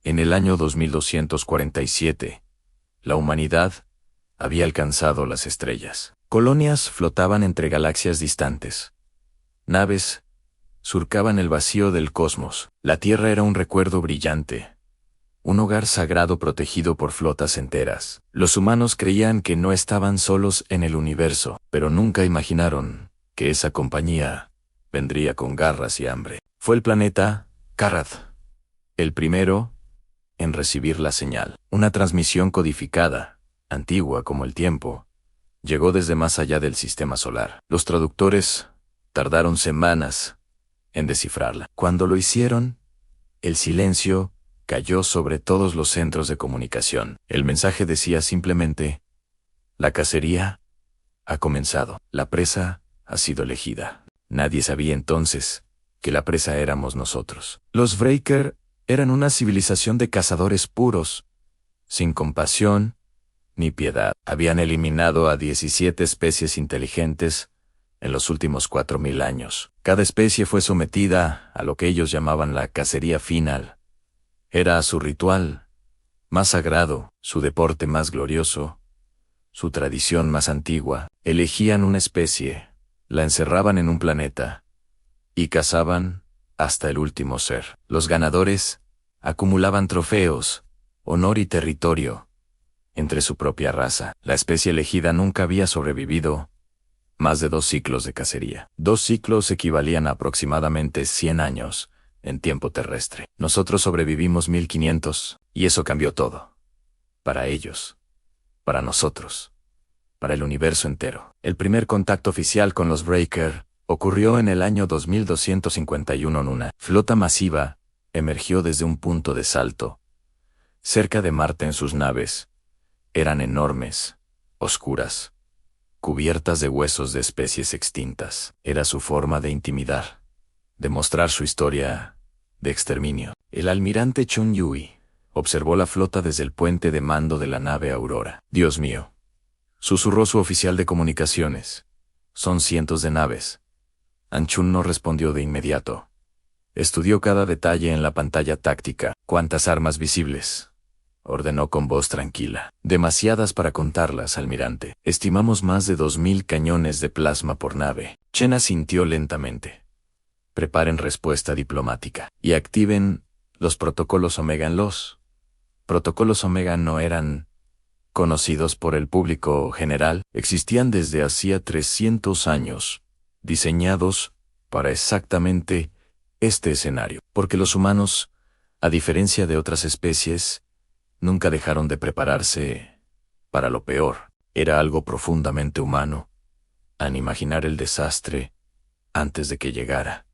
En el año 2247, la humanidad había alcanzado las estrellas. Colonias flotaban entre galaxias distantes. Naves surcaban el vacío del cosmos. La Tierra era un recuerdo brillante, un hogar sagrado protegido por flotas enteras. Los humanos creían que no estaban solos en el universo, pero nunca imaginaron que esa compañía vendría con garras y hambre. Fue el planeta Karad, el primero en recibir la señal. Una transmisión codificada, antigua como el tiempo, llegó desde más allá del sistema solar. Los traductores tardaron semanas en descifrarla. Cuando lo hicieron, el silencio cayó sobre todos los centros de comunicación. El mensaje decía simplemente: la cacería ha comenzado. La presa ha sido elegida. Nadie sabía entonces que la presa éramos nosotros. Los Breaker eran una civilización de cazadores puros, sin compasión ni piedad. Habían eliminado a 17 especies inteligentes en los últimos 4000 años. Cada especie fue sometida a lo que ellos llamaban la cacería final. Era su ritual más sagrado, su deporte más glorioso, su tradición más antigua. Elegían una especie, la encerraban en un planeta y cazaban hasta el último ser. Los ganadores acumulaban trofeos, honor y territorio entre su propia raza. La especie elegida nunca había sobrevivido más de 2 ciclos de cacería. 2 ciclos equivalían a aproximadamente 100 años en tiempo terrestre. Nosotros sobrevivimos 1500, y eso cambió todo. Para ellos, para nosotros, para el universo entero. El primer contacto oficial con los Breaker ocurrió en el año 2251 en una flota masiva. Emergió desde un punto de salto cerca de Marte en sus naves. Eran enormes, oscuras, cubiertas de huesos de especies extintas. Era su forma de intimidar, de mostrar su historia de exterminio. El almirante Chun Yui observó la flota desde el puente de mando de la nave Aurora. «Dios mío», susurró su oficial de comunicaciones, «son cientos de naves». Anchun no respondió de inmediato. Estudió cada detalle en la pantalla táctica. «¿Cuántas armas visibles?», ordenó con voz tranquila. «Demasiadas para contarlas, almirante. Estimamos más de 2000 cañones de plasma por nave». Chen asintió lentamente. «Preparen respuesta diplomática y activen los protocolos Omega». Los protocolos Omega no eran conocidos por el público general. Existían desde hacía 300 años, diseñados para exactamente este escenario, porque los humanos, a diferencia de otras especies, nunca dejaron de prepararse para lo peor. Era algo profundamente humano, al imaginar el desastre antes de que llegara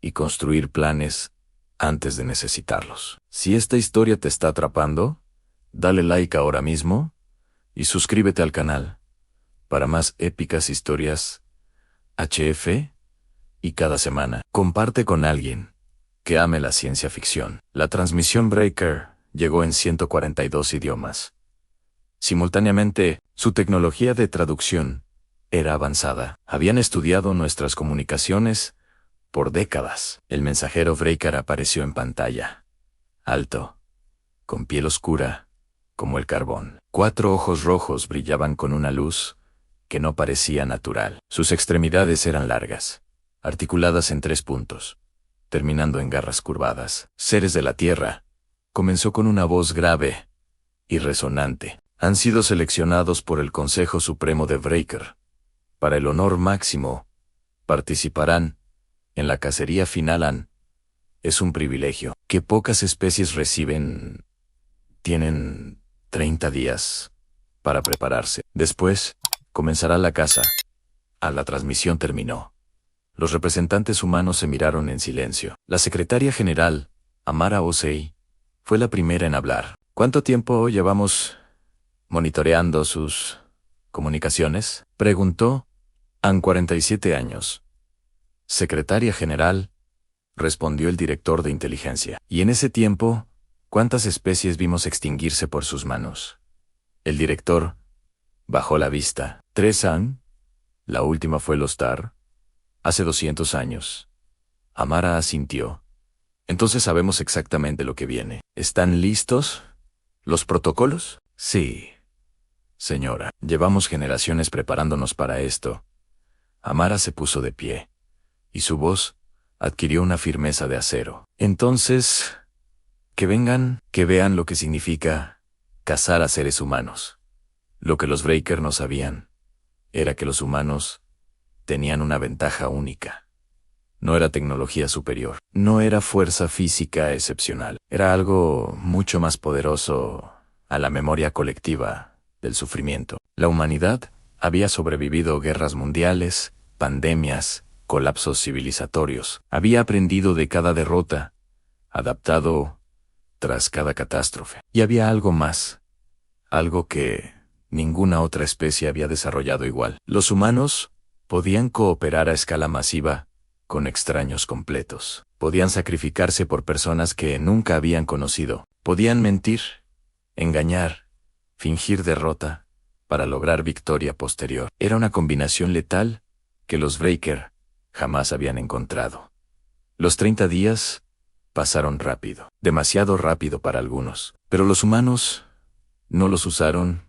y construir planes antes de necesitarlos. Si esta historia te está atrapando, dale like ahora mismo y suscríbete al canal para más épicas historias HF. Y cada semana, comparte con alguien que ame la ciencia ficción. La transmisión Breaker llegó en 142 idiomas. Simultáneamente, su tecnología de traducción era avanzada. Habían estudiado nuestras comunicaciones por décadas. El mensajero Breaker apareció en pantalla. Alto, con piel oscura, como el carbón. 4 ojos rojos brillaban con una luz que no parecía natural. Sus extremidades eran largas, articuladas en 3 puntos, terminando en garras curvadas. «Seres de la Tierra», comenzó con una voz grave y resonante, «han sido seleccionados por el Consejo Supremo de Breaker. Para el honor máximo, participarán en la cacería final. Es un privilegio que pocas especies reciben. Tienen 30 días para prepararse. Después, comenzará la caza». La transmisión terminó. Los representantes humanos se miraron en silencio. La secretaria general, Amara Osei, fue la primera en hablar. «¿Cuánto tiempo llevamos monitoreando sus comunicaciones?», preguntó. «Han 47 años. Secretaria general», respondió el director de inteligencia. «Y en ese tiempo, ¿cuántas especies vimos extinguirse por sus manos?». El director bajó la vista. «3 han. La última fue Lostar, hace 200 años». Amara asintió. Entonces sabemos exactamente lo que viene. ¿Están listos los protocolos? Sí, señora. Llevamos generaciones preparándonos para esto. Amara se puso de pie, y su voz adquirió una firmeza de acero. Entonces, que vengan, que vean lo que significa cazar a seres humanos. Lo que los Breaker no sabían era que los humanos tenían una ventaja única. No era tecnología superior, no era fuerza física excepcional, era algo mucho más poderoso a la memoria colectiva del sufrimiento. La humanidad había sobrevivido guerras mundiales, pandemias, colapsos civilizatorios. Había aprendido de cada derrota, adaptado tras cada catástrofe. Y había algo más, algo que ninguna otra especie había desarrollado igual. Los humanos podían cooperar a escala masiva con extraños completos. Podían sacrificarse por personas que nunca habían conocido. Podían mentir, engañar, fingir derrota para lograr victoria posterior. Era una combinación letal que los Breaker jamás habían encontrado. Los 30 días pasaron rápido, demasiado rápido para algunos, pero los humanos no los usaron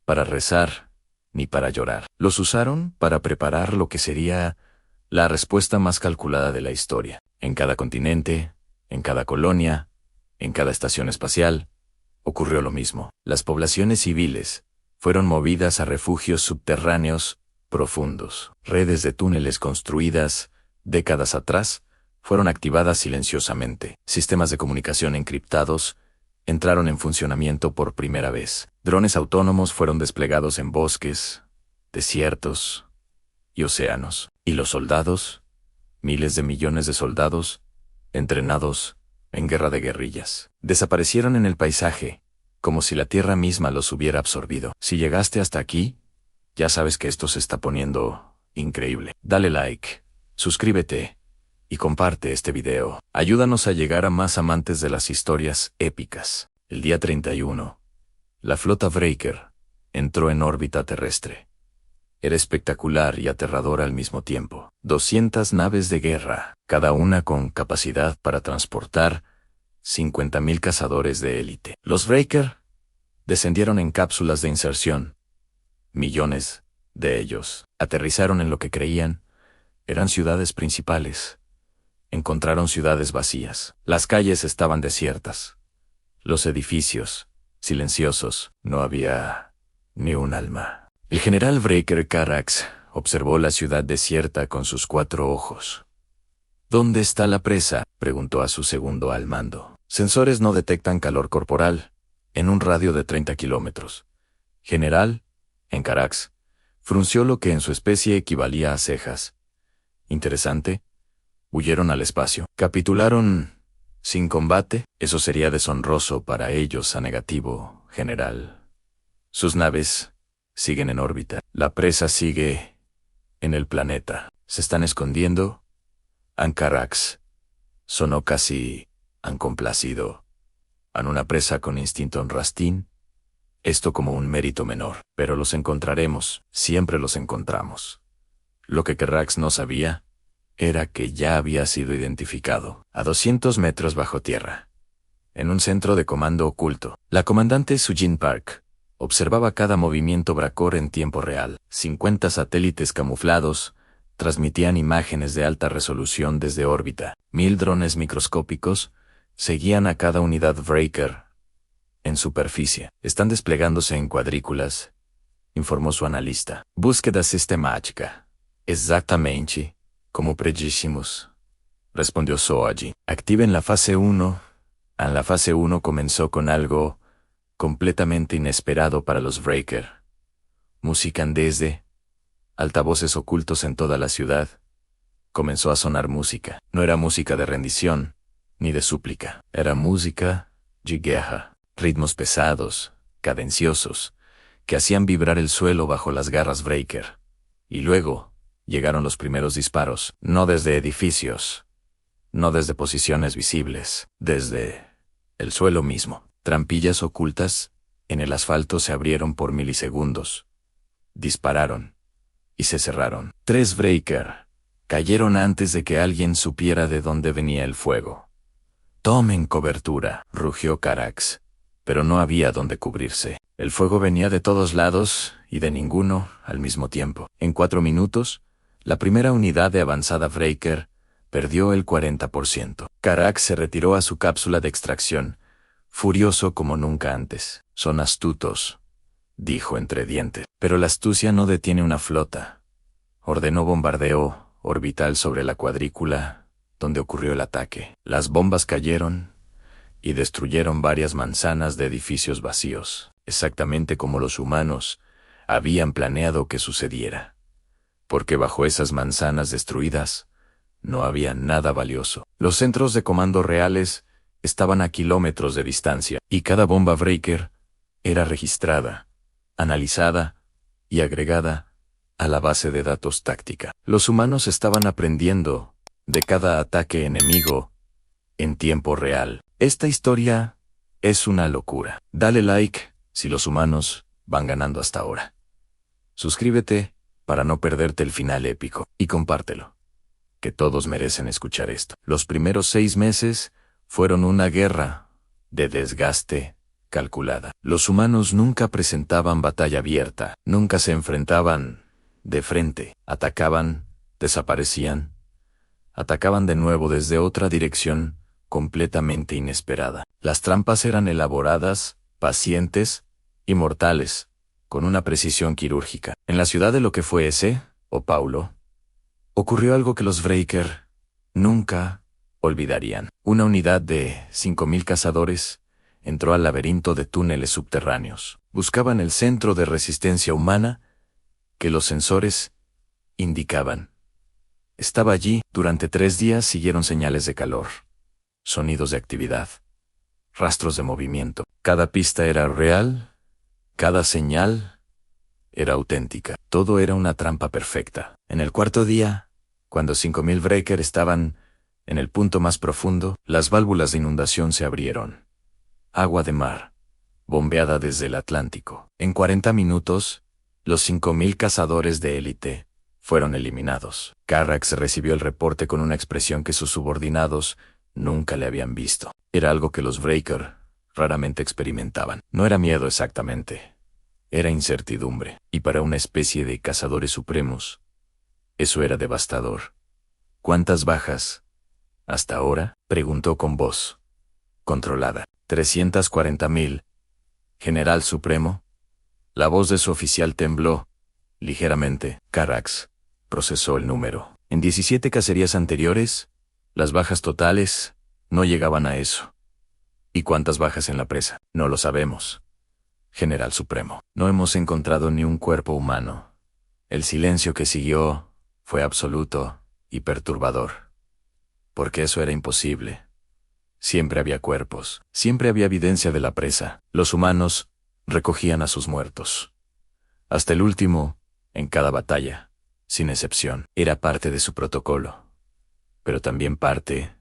para rezar ni para llorar. Los usaron para preparar lo que sería la respuesta más calculada de la historia. En cada continente, en cada colonia, en cada estación espacial, ocurrió lo mismo. Las poblaciones civiles fueron movidas a refugios subterráneos profundos. Redes de túneles construidas décadas atrás fueron activadas silenciosamente. Sistemas de comunicación encriptados entraron en funcionamiento por primera vez. Drones autónomos fueron desplegados en bosques, desiertos y océanos. Y los soldados, miles de millones de soldados, entrenados en guerra de guerrillas, desaparecieron en el paisaje, como si la tierra misma los hubiera absorbido. Si llegaste hasta aquí, ya sabes que esto se está poniendo increíble. Dale like, suscríbete y comparte este video. Ayúdanos a llegar a más amantes de las historias épicas. El día 31, la flota Breaker entró en órbita terrestre. Era espectacular y aterrador al mismo tiempo. 200 naves de guerra, cada una con capacidad para transportar 50.000 cazadores de élite. Los Breaker descendieron en cápsulas de inserción. Millones de ellos aterrizaron en lo que creían eran ciudades principales. Encontraron ciudades vacías. Las calles estaban desiertas. Los edificios, silenciosos, no había ni un alma. El general Breaker Carax observó la ciudad desierta con sus 4 ojos. ¿Dónde está la presa?, preguntó a su segundo al mando. Sensores no detectan calor corporal en un radio de 30 kilómetros. General, en Carax, frunció lo que en su especie equivalía a cejas. Interesante. Huyeron al espacio. ¿Capitularon sin combate? Eso sería deshonroso para ellos a negativo, general. Sus naves siguen en órbita. La presa sigue en el planeta. ¿Se están escondiendo? Ancarax sonó casi complacido. ¿Han una presa con instinto rastín? Esto como un mérito menor. Pero los encontraremos. Siempre los encontramos. Lo que Carax no sabía era que ya había sido identificado. A 200 metros bajo tierra, en un centro de comando oculto, la comandante Sujin Park observaba cada movimiento Bracor en tiempo real. 50 satélites camuflados transmitían imágenes de alta resolución desde órbita. 1000 drones microscópicos seguían a cada unidad Breaker en superficie. Están desplegándose en cuadrículas, informó su analista. Búsqueda sistemática. Exactamente, como predijimos, respondió Soaji. Activen la fase 1. La fase 1 comenzó con algo completamente inesperado para los Breaker. Música desde altavoces ocultos en toda la ciudad. Comenzó a sonar música. No era música de rendición, ni de súplica. Era música de guerra. Ritmos pesados, cadenciosos, que hacían vibrar el suelo bajo las garras Breaker. Y luego llegaron los primeros disparos, no desde edificios, no desde posiciones visibles, desde el suelo mismo. Trampillas ocultas en el asfalto se abrieron por milisegundos. Dispararon y se cerraron. 3 Breaker cayeron antes de que alguien supiera de dónde venía el fuego. «Tomen cobertura», rugió Carax, pero no había dónde cubrirse. El fuego venía de todos lados y de ninguno al mismo tiempo. En 4 minutos, la primera unidad de avanzada Breaker perdió el 40%. Carax se retiró a su cápsula de extracción, furioso como nunca antes. «Son astutos», dijo entre dientes. «Pero la astucia no detiene una flota». Ordenó bombardeo orbital sobre la cuadrícula donde ocurrió el ataque. Las bombas cayeron y destruyeron varias manzanas de edificios vacíos, exactamente como los humanos habían planeado que sucediera. Porque bajo esas manzanas destruidas no había nada valioso. Los centros de comando reales estaban a kilómetros de distancia, y cada bomba Breaker era registrada, analizada y agregada a la base de datos táctica. Los humanos estaban aprendiendo de cada ataque enemigo en tiempo real. Esta historia es una locura. Dale like si los humanos van ganando hasta ahora. Suscríbete para no perderte el final épico y compártelo, que todos merecen escuchar esto. Los primeros 6 meses fueron una guerra de desgaste calculada. Los humanos nunca presentaban batalla abierta, nunca se enfrentaban de frente, atacaban, desaparecían, atacaban de nuevo desde otra dirección completamente inesperada. Las trampas eran elaboradas, pacientes y mortales, con una precisión quirúrgica. En la ciudad de lo que fue ese, o Paulo, ocurrió algo que los Breaker nunca olvidarían. Una unidad de 5.000 cazadores entró al laberinto de túneles subterráneos. Buscaban el centro de resistencia humana que los sensores indicaban. Estaba allí. Durante 3 días siguieron señales de calor, sonidos de actividad, rastros de movimiento. Cada pista era real, cada señal era auténtica. Todo era una trampa perfecta. En el 4.º día, cuando 5.000 Breaker estaban en el punto más profundo, las válvulas de inundación se abrieron. Agua de mar, bombeada desde el Atlántico. En 40 minutos, los 5.000 cazadores de élite fueron eliminados. Carax recibió el reporte con una expresión que sus subordinados nunca le habían visto. Era algo que los Breaker raramente experimentaban. No era miedo exactamente, era incertidumbre. Y para una especie de cazadores supremos, eso era devastador. ¿Cuántas bajas hasta ahora?, preguntó con voz controlada. 340.000, General Supremo. La voz de su oficial tembló ligeramente. Carax procesó el número. En 17 cacerías anteriores, las bajas totales no llegaban a eso. ¿Y cuántas bajas en la presa? No lo sabemos, General Supremo. No hemos encontrado ni un cuerpo humano. El silencio que siguió fue absoluto y perturbador. Porque eso era imposible. Siempre había cuerpos, siempre había evidencia de la presa. Los humanos recogían a sus muertos. Hasta el último, en cada batalla, sin excepción. Era parte de su protocolo, pero también parte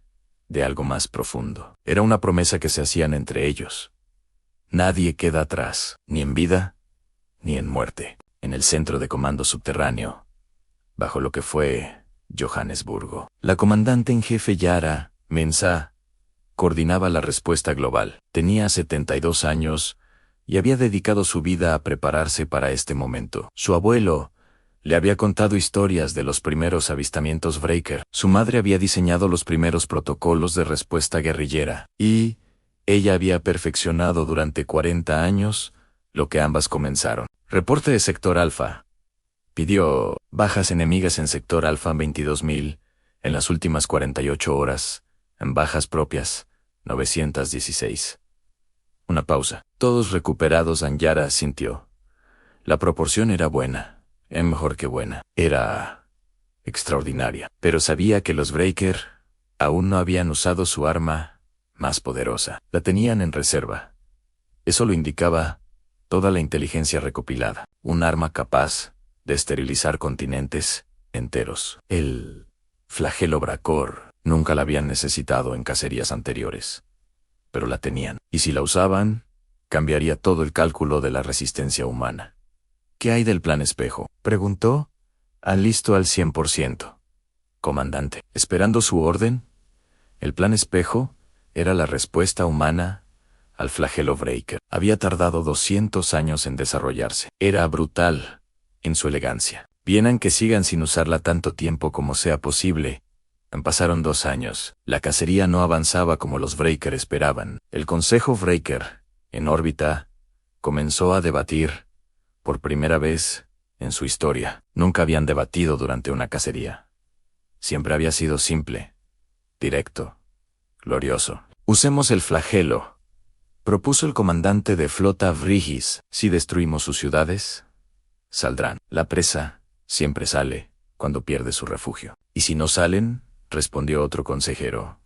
de algo más profundo. Era una promesa que se hacían entre ellos. Nadie queda atrás, ni en vida, ni en muerte. En el centro de comando subterráneo, bajo lo que fue Johannesburgo, la comandante en jefe Yara Mensah coordinaba la respuesta global. Tenía 72 años y había dedicado su vida a prepararse para este momento. Su abuelo le había contado historias de los primeros avistamientos Breaker. Su madre había diseñado los primeros protocolos de respuesta guerrillera, y ella había perfeccionado durante 40 años lo que ambas comenzaron. Reporte de Sector Alfa. Pidió bajas enemigas en Sector Alfa 22.000 en las últimas 48 horas, en bajas propias 916. Una pausa. Todos recuperados. Anyara asintió. La proporción era buena. Mejor que buena. Era extraordinaria. Pero sabía que los Breaker aún no habían usado su arma más poderosa. La tenían en reserva. Eso lo indicaba toda la inteligencia recopilada. Un arma capaz de esterilizar continentes enteros. El flagelo Bracor nunca la habían necesitado en cacerías anteriores, pero la tenían. Y si la usaban, cambiaría todo el cálculo de la resistencia humana. ¿Qué hay del plan espejo?, preguntó. Listo al 100%, comandante. Esperando su orden. El plan espejo Era la respuesta humana al flagelo Breaker. Había tardado 200 años en desarrollarse. Era brutal en su elegancia. Vienen que sigan sin usarla tanto tiempo como sea posible. Pasaron 2 años. La cacería no avanzaba como los Breaker esperaban. El Consejo Breaker, en órbita, comenzó a debatir, por primera vez en su historia. Nunca habían debatido durante una cacería. Siempre había sido simple, directo, glorioso. Usemos el flagelo, propuso el comandante de flota Vrigis. Si destruimos sus ciudades, saldrán. La presa siempre sale cuando pierde su refugio. ¿Y si no salen?, respondió otro consejero.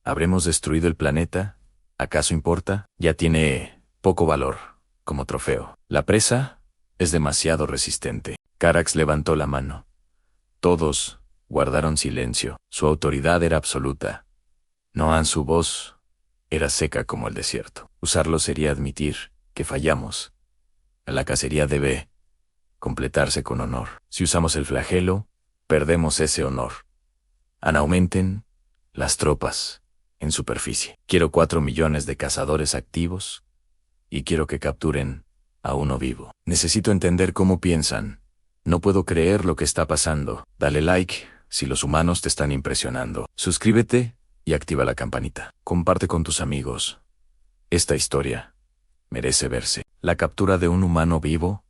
¿Habremos destruido el planeta? ¿Acaso importa? Ya tiene poco valor como trofeo. La presa es demasiado resistente. Carax levantó la mano. Todos guardaron silencio. Su autoridad era absoluta. Noan, su voz era seca como el desierto. Usarlo sería admitir que fallamos. La cacería debe completarse con honor. Si usamos el flagelo, perdemos ese honor. Aumenten las tropas en superficie. Quiero 4 millones de cazadores activos y quiero que capturen a uno vivo. Necesito entender cómo piensan. No puedo creer lo que está pasando. Dale like si los humanos te están impresionando. Suscríbete y activa la campanita. Comparte con tus amigos. Esta historia merece verse. La captura de un humano vivo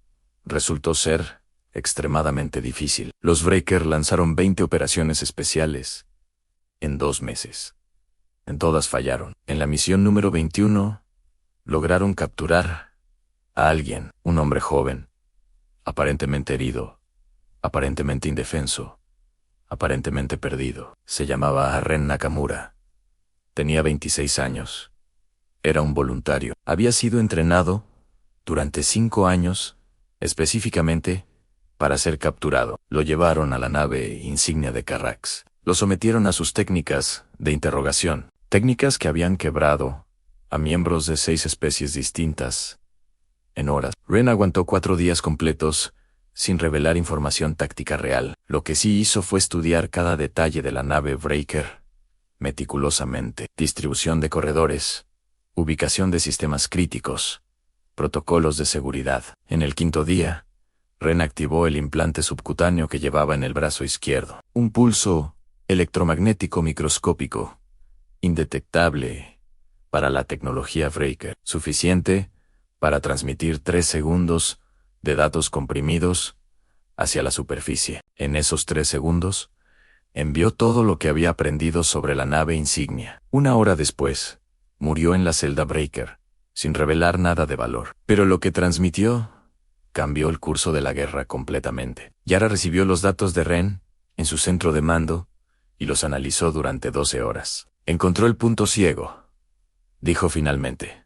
resultó ser extremadamente difícil. Los Breaker lanzaron 20 operaciones especiales en 2 meses. En todas fallaron. En la misión número 21, lograron capturar a alguien, un hombre joven, aparentemente herido, aparentemente indefenso, aparentemente perdido. Se llamaba Ren Nakamura. Tenía 26 años. Era un voluntario. Había sido entrenado durante 5 años, específicamente para ser capturado. Lo llevaron a la nave insignia de Carax. Lo sometieron a sus técnicas de interrogación. Técnicas que habían quebrado a miembros de 6 especies distintas en horas. Ren aguantó 4 días completos sin revelar información táctica real. Lo que sí hizo fue estudiar cada detalle de la nave Breaker meticulosamente. Distribución de corredores, ubicación de sistemas críticos, protocolos de seguridad. En el 5.º día, Ren activó el implante subcutáneo que llevaba en el brazo izquierdo. Un pulso electromagnético microscópico, indetectable para la tecnología Breaker, suficiente para transmitir 3 segundos de datos comprimidos hacia la superficie. En esos 3 segundos, envió todo lo que había aprendido sobre la nave insignia. 1 hora después, murió en la celda Breaker, sin revelar nada de valor. Pero lo que transmitió cambió el curso de la guerra completamente. Yara recibió los datos de Ren en su centro de mando y los analizó durante 12 horas. Encontró el punto ciego, dijo finalmente,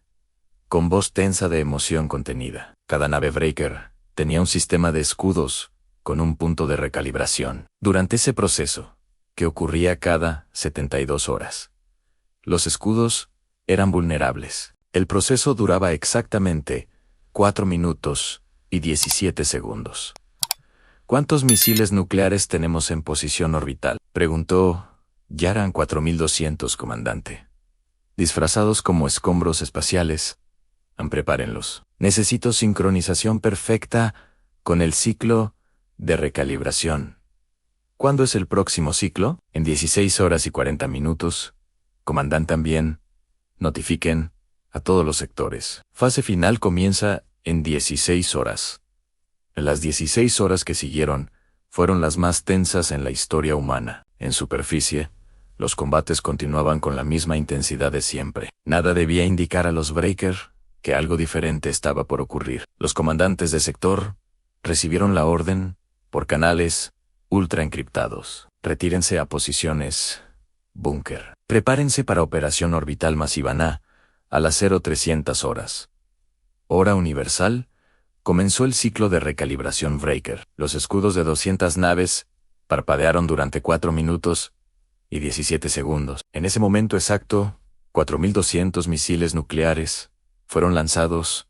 con voz tensa de emoción contenida. Cada nave Breaker tenía un sistema de escudos con un punto de recalibración. Durante ese proceso, que ocurría cada 72 horas, los escudos eran vulnerables. El proceso duraba exactamente 4 minutos y 17 segundos. ¿Cuántos misiles nucleares tenemos en posición orbital?, preguntó Yaran. 4200, comandante. Disfrazados como escombros espaciales. Prepárenlos. Necesito sincronización perfecta con el ciclo de recalibración. ¿Cuándo es el próximo ciclo? En 16 horas y 40 minutos. Comandante, también notifiquen a todos los sectores. Fase final comienza en 16 horas. Las 16 horas que siguieron fueron las más tensas en la historia humana. En superficie, los combates continuaban con la misma intensidad de siempre. Nada debía indicar a los Breaker que algo diferente estaba por ocurrir. Los comandantes de sector recibieron la orden por canales ultra encriptados. Retírense a posiciones búnker. Prepárense para operación orbital masiva a las 0300 horas. Hora universal, comenzó el ciclo de recalibración Breaker. Los escudos de 200 naves parpadearon durante 4 minutos y 17 segundos. En ese momento exacto, 4200 misiles nucleares fueron lanzados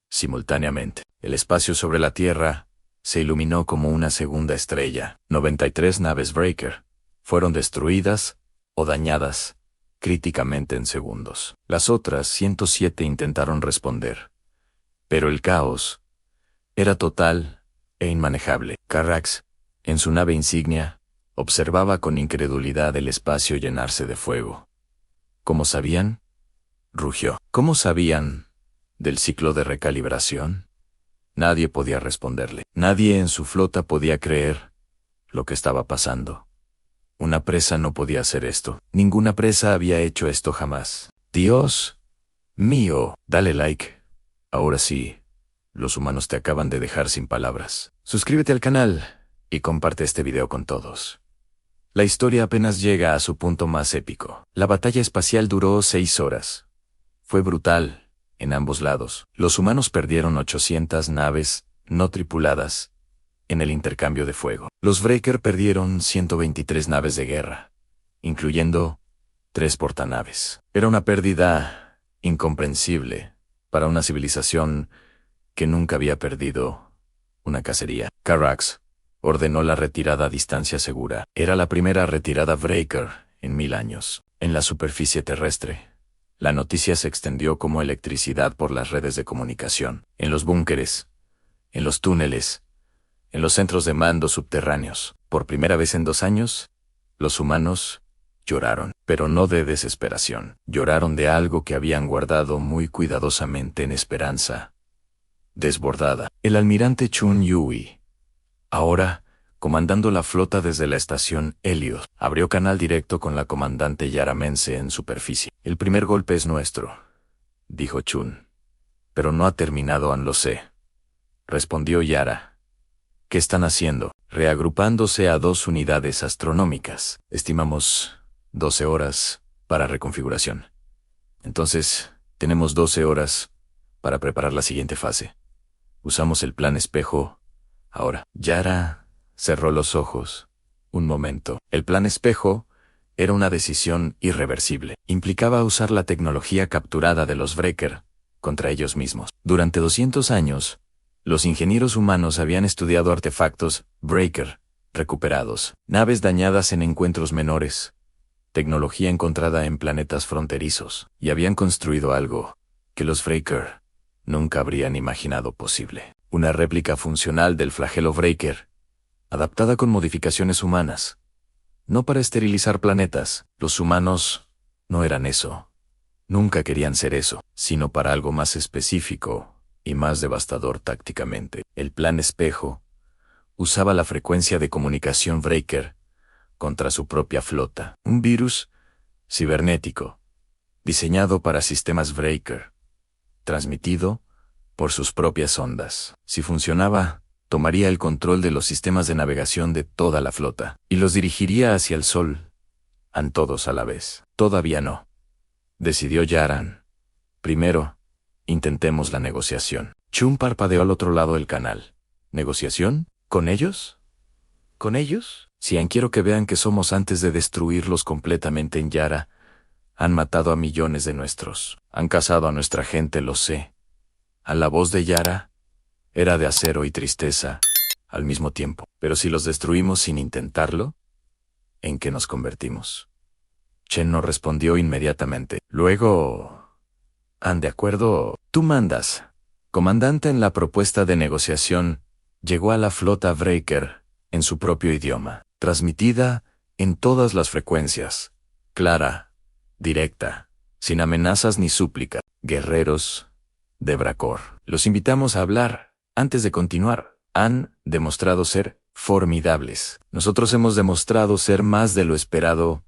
simultáneamente. El espacio sobre la Tierra se iluminó como una segunda estrella. 93 naves Breaker fueron destruidas o dañadas críticamente en segundos. Las otras 107 intentaron responder, pero el caos era total e inmanejable. Carrax, en su nave insignia, observaba con incredulidad el espacio llenarse de fuego. ¿Cómo sabían? Rugió. ¿Cómo sabían del ciclo de recalibración? Nadie podía responderle. Nadie en su flota podía creer lo que estaba pasando. Una presa no podía hacer esto. Ninguna presa había hecho esto jamás. Dios mío, dale like. Ahora sí, los humanos te acaban de dejar sin palabras. Suscríbete al canal y comparte este video con todos. La historia apenas llega a su punto más épico. La batalla espacial duró 6 horas. Fue brutal, en ambos lados. Los humanos perdieron 800 naves no tripuladas en el intercambio de fuego. Los Breaker perdieron 123 naves de guerra, incluyendo 3 portanaves. Era una pérdida incomprensible para una civilización que nunca había perdido una cacería. Carrax ordenó la retirada a distancia segura. Era la primera retirada Breaker en 1000 años. En la superficie terrestre, la noticia se extendió como electricidad por las redes de comunicación, en los búnkeres, en los túneles, en los centros de mando subterráneos. Por primera vez en 2 años, los humanos lloraron, pero no de desesperación. Lloraron de algo que habían guardado muy cuidadosamente en esperanza desbordada. El almirante Chun Yui, ahora comandando la flota desde la estación Helios, abrió canal directo con la comandante Yara Mense en superficie. El primer golpe es nuestro, dijo Chun. Pero no ha terminado, aún lo sé, respondió Yara. ¿Qué están haciendo? Reagrupándose a 2 unidades astronómicas. Estimamos 12 horas para reconfiguración. Entonces, tenemos 12 horas para preparar la siguiente fase. Usamos el plan espejo ahora. Yara cerró los ojos. Un momento. El plan espejo era una decisión irreversible. Implicaba usar la tecnología capturada de los Breaker contra ellos mismos. Durante 200 años, los ingenieros humanos habían estudiado artefactos Breaker recuperados, naves dañadas en encuentros menores, tecnología encontrada en planetas fronterizos, y habían construido algo que los Breaker nunca habrían imaginado posible. Una réplica funcional del flagelo Breaker, adaptada con modificaciones humanas. No para esterilizar planetas. Los humanos no eran eso. Nunca querían ser eso, sino para algo más específico y más devastador tácticamente. El plan espejo usaba la frecuencia de comunicación Breaker contra su propia flota. Un virus cibernético, diseñado para sistemas Breaker, transmitido por sus propias ondas. Si funcionaba, tomaría el control de los sistemas de navegación de toda la flota y los dirigiría hacia el sol, a todos a la vez. Todavía no, decidió Yaran. Primero, intentemos la negociación. Chun parpadeó al otro lado del canal. ¿Negociación? ¿Con ellos? ¿Con ellos? Cian, quiero que vean que somos antes de destruirlos completamente en Yara. Han matado a millones de nuestros. Han cazado a nuestra gente, lo sé. A la voz de Yara era de acero y tristeza al mismo tiempo. Pero si los destruimos sin intentarlo, ¿en qué nos convertimos? Chen no respondió inmediatamente. Luego... ¿Han de acuerdo? Tú mandas. Comandante, en la propuesta de negociación, llegó a la flota Breaker en su propio idioma, transmitida en todas las frecuencias. Clara, directa, sin amenazas ni súplica. Guerreros de Bracor, los invitamos a hablar. Antes de continuar, han demostrado ser formidables. Nosotros hemos demostrado ser más de lo esperado.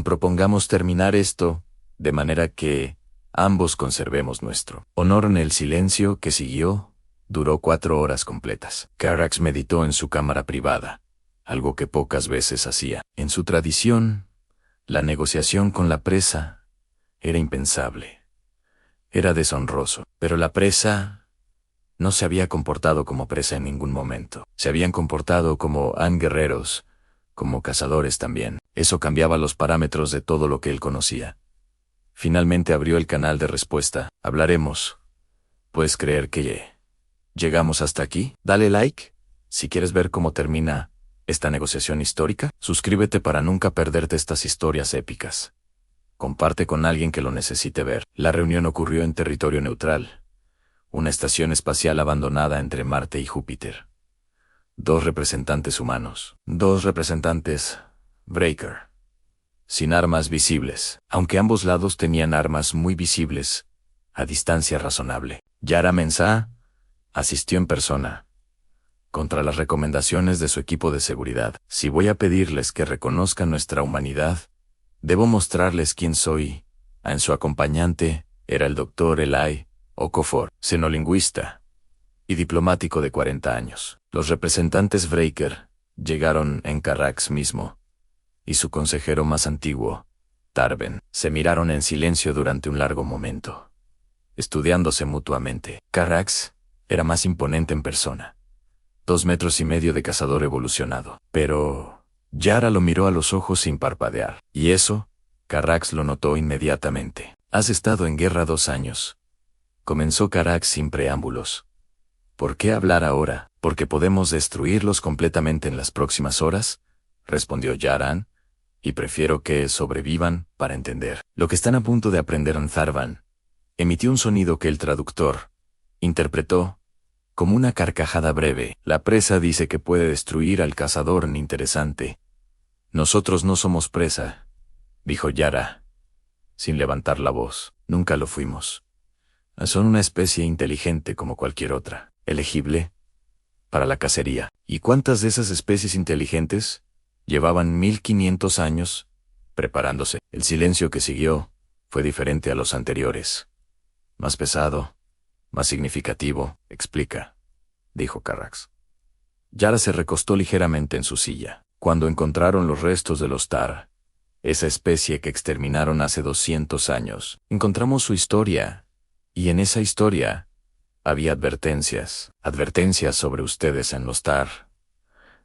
Propongamos terminar esto, de manera que ambos conservemos nuestro honor. En el silencio que siguió, duró 4 horas completas. Carrax meditó en su cámara privada, algo que pocas veces hacía. En su tradición, la negociación con la presa era impensable. Era deshonroso, pero la presa no se había comportado como presa en ningún momento. Se habían comportado como guerreros, como cazadores también. Eso cambiaba los parámetros de todo lo que él conocía. Finalmente abrió el canal de respuesta. Hablaremos. ¿Puedes creer que llegamos hasta aquí? Dale like si quieres ver cómo termina esta negociación histórica. Suscríbete para nunca perderte estas historias épicas. Comparte con alguien que lo necesite ver. La reunión ocurrió en territorio neutral, una estación espacial abandonada entre Marte y Júpiter. 2 representantes humanos. 2 representantes Breaker. Sin armas visibles, aunque ambos lados tenían armas muy visibles, a distancia razonable. Yara Mensah asistió en persona, contra las recomendaciones de su equipo de seguridad. Si voy a pedirles que reconozcan nuestra humanidad, debo mostrarles quién soy. En su acompañante era el Dr. Eli Okafor, xenolingüista y diplomático de 40 años. Los representantes Breaker llegaron en Carrax mismo, y su consejero más antiguo, Tarven, se miraron en silencio durante un largo momento, estudiándose mutuamente. Carrax era más imponente en persona. 2,5 metros de cazador evolucionado. Pero Yara lo miró a los ojos sin parpadear. Y eso, Carrax lo notó inmediatamente. Has estado en guerra 2 años. Comenzó Carrax sin preámbulos. ¿Por qué hablar ahora? ¿Porque podemos destruirlos completamente en las próximas horas? Respondió Yaran. Y prefiero que sobrevivan para entender. Lo que están a punto de aprender en Zarvan. Emitió un sonido que el traductor interpretó como una carcajada breve. La presa dice que puede destruir al cazador interesante. Nosotros no somos presa, dijo Yara, sin levantar la voz. Nunca lo fuimos. Son una especie inteligente como cualquier otra, elegible para la cacería. ¿Y cuántas de esas especies inteligentes llevaban 1500 años preparándose? El silencio que siguió fue diferente a los anteriores. Más pesado, más significativo, explica, dijo Carrax. Yara se recostó ligeramente en su silla. Cuando encontraron los restos de los Tar, esa especie que exterminaron hace 200 años, encontramos su historia, y en esa historia había advertencias sobre ustedes en los Tar.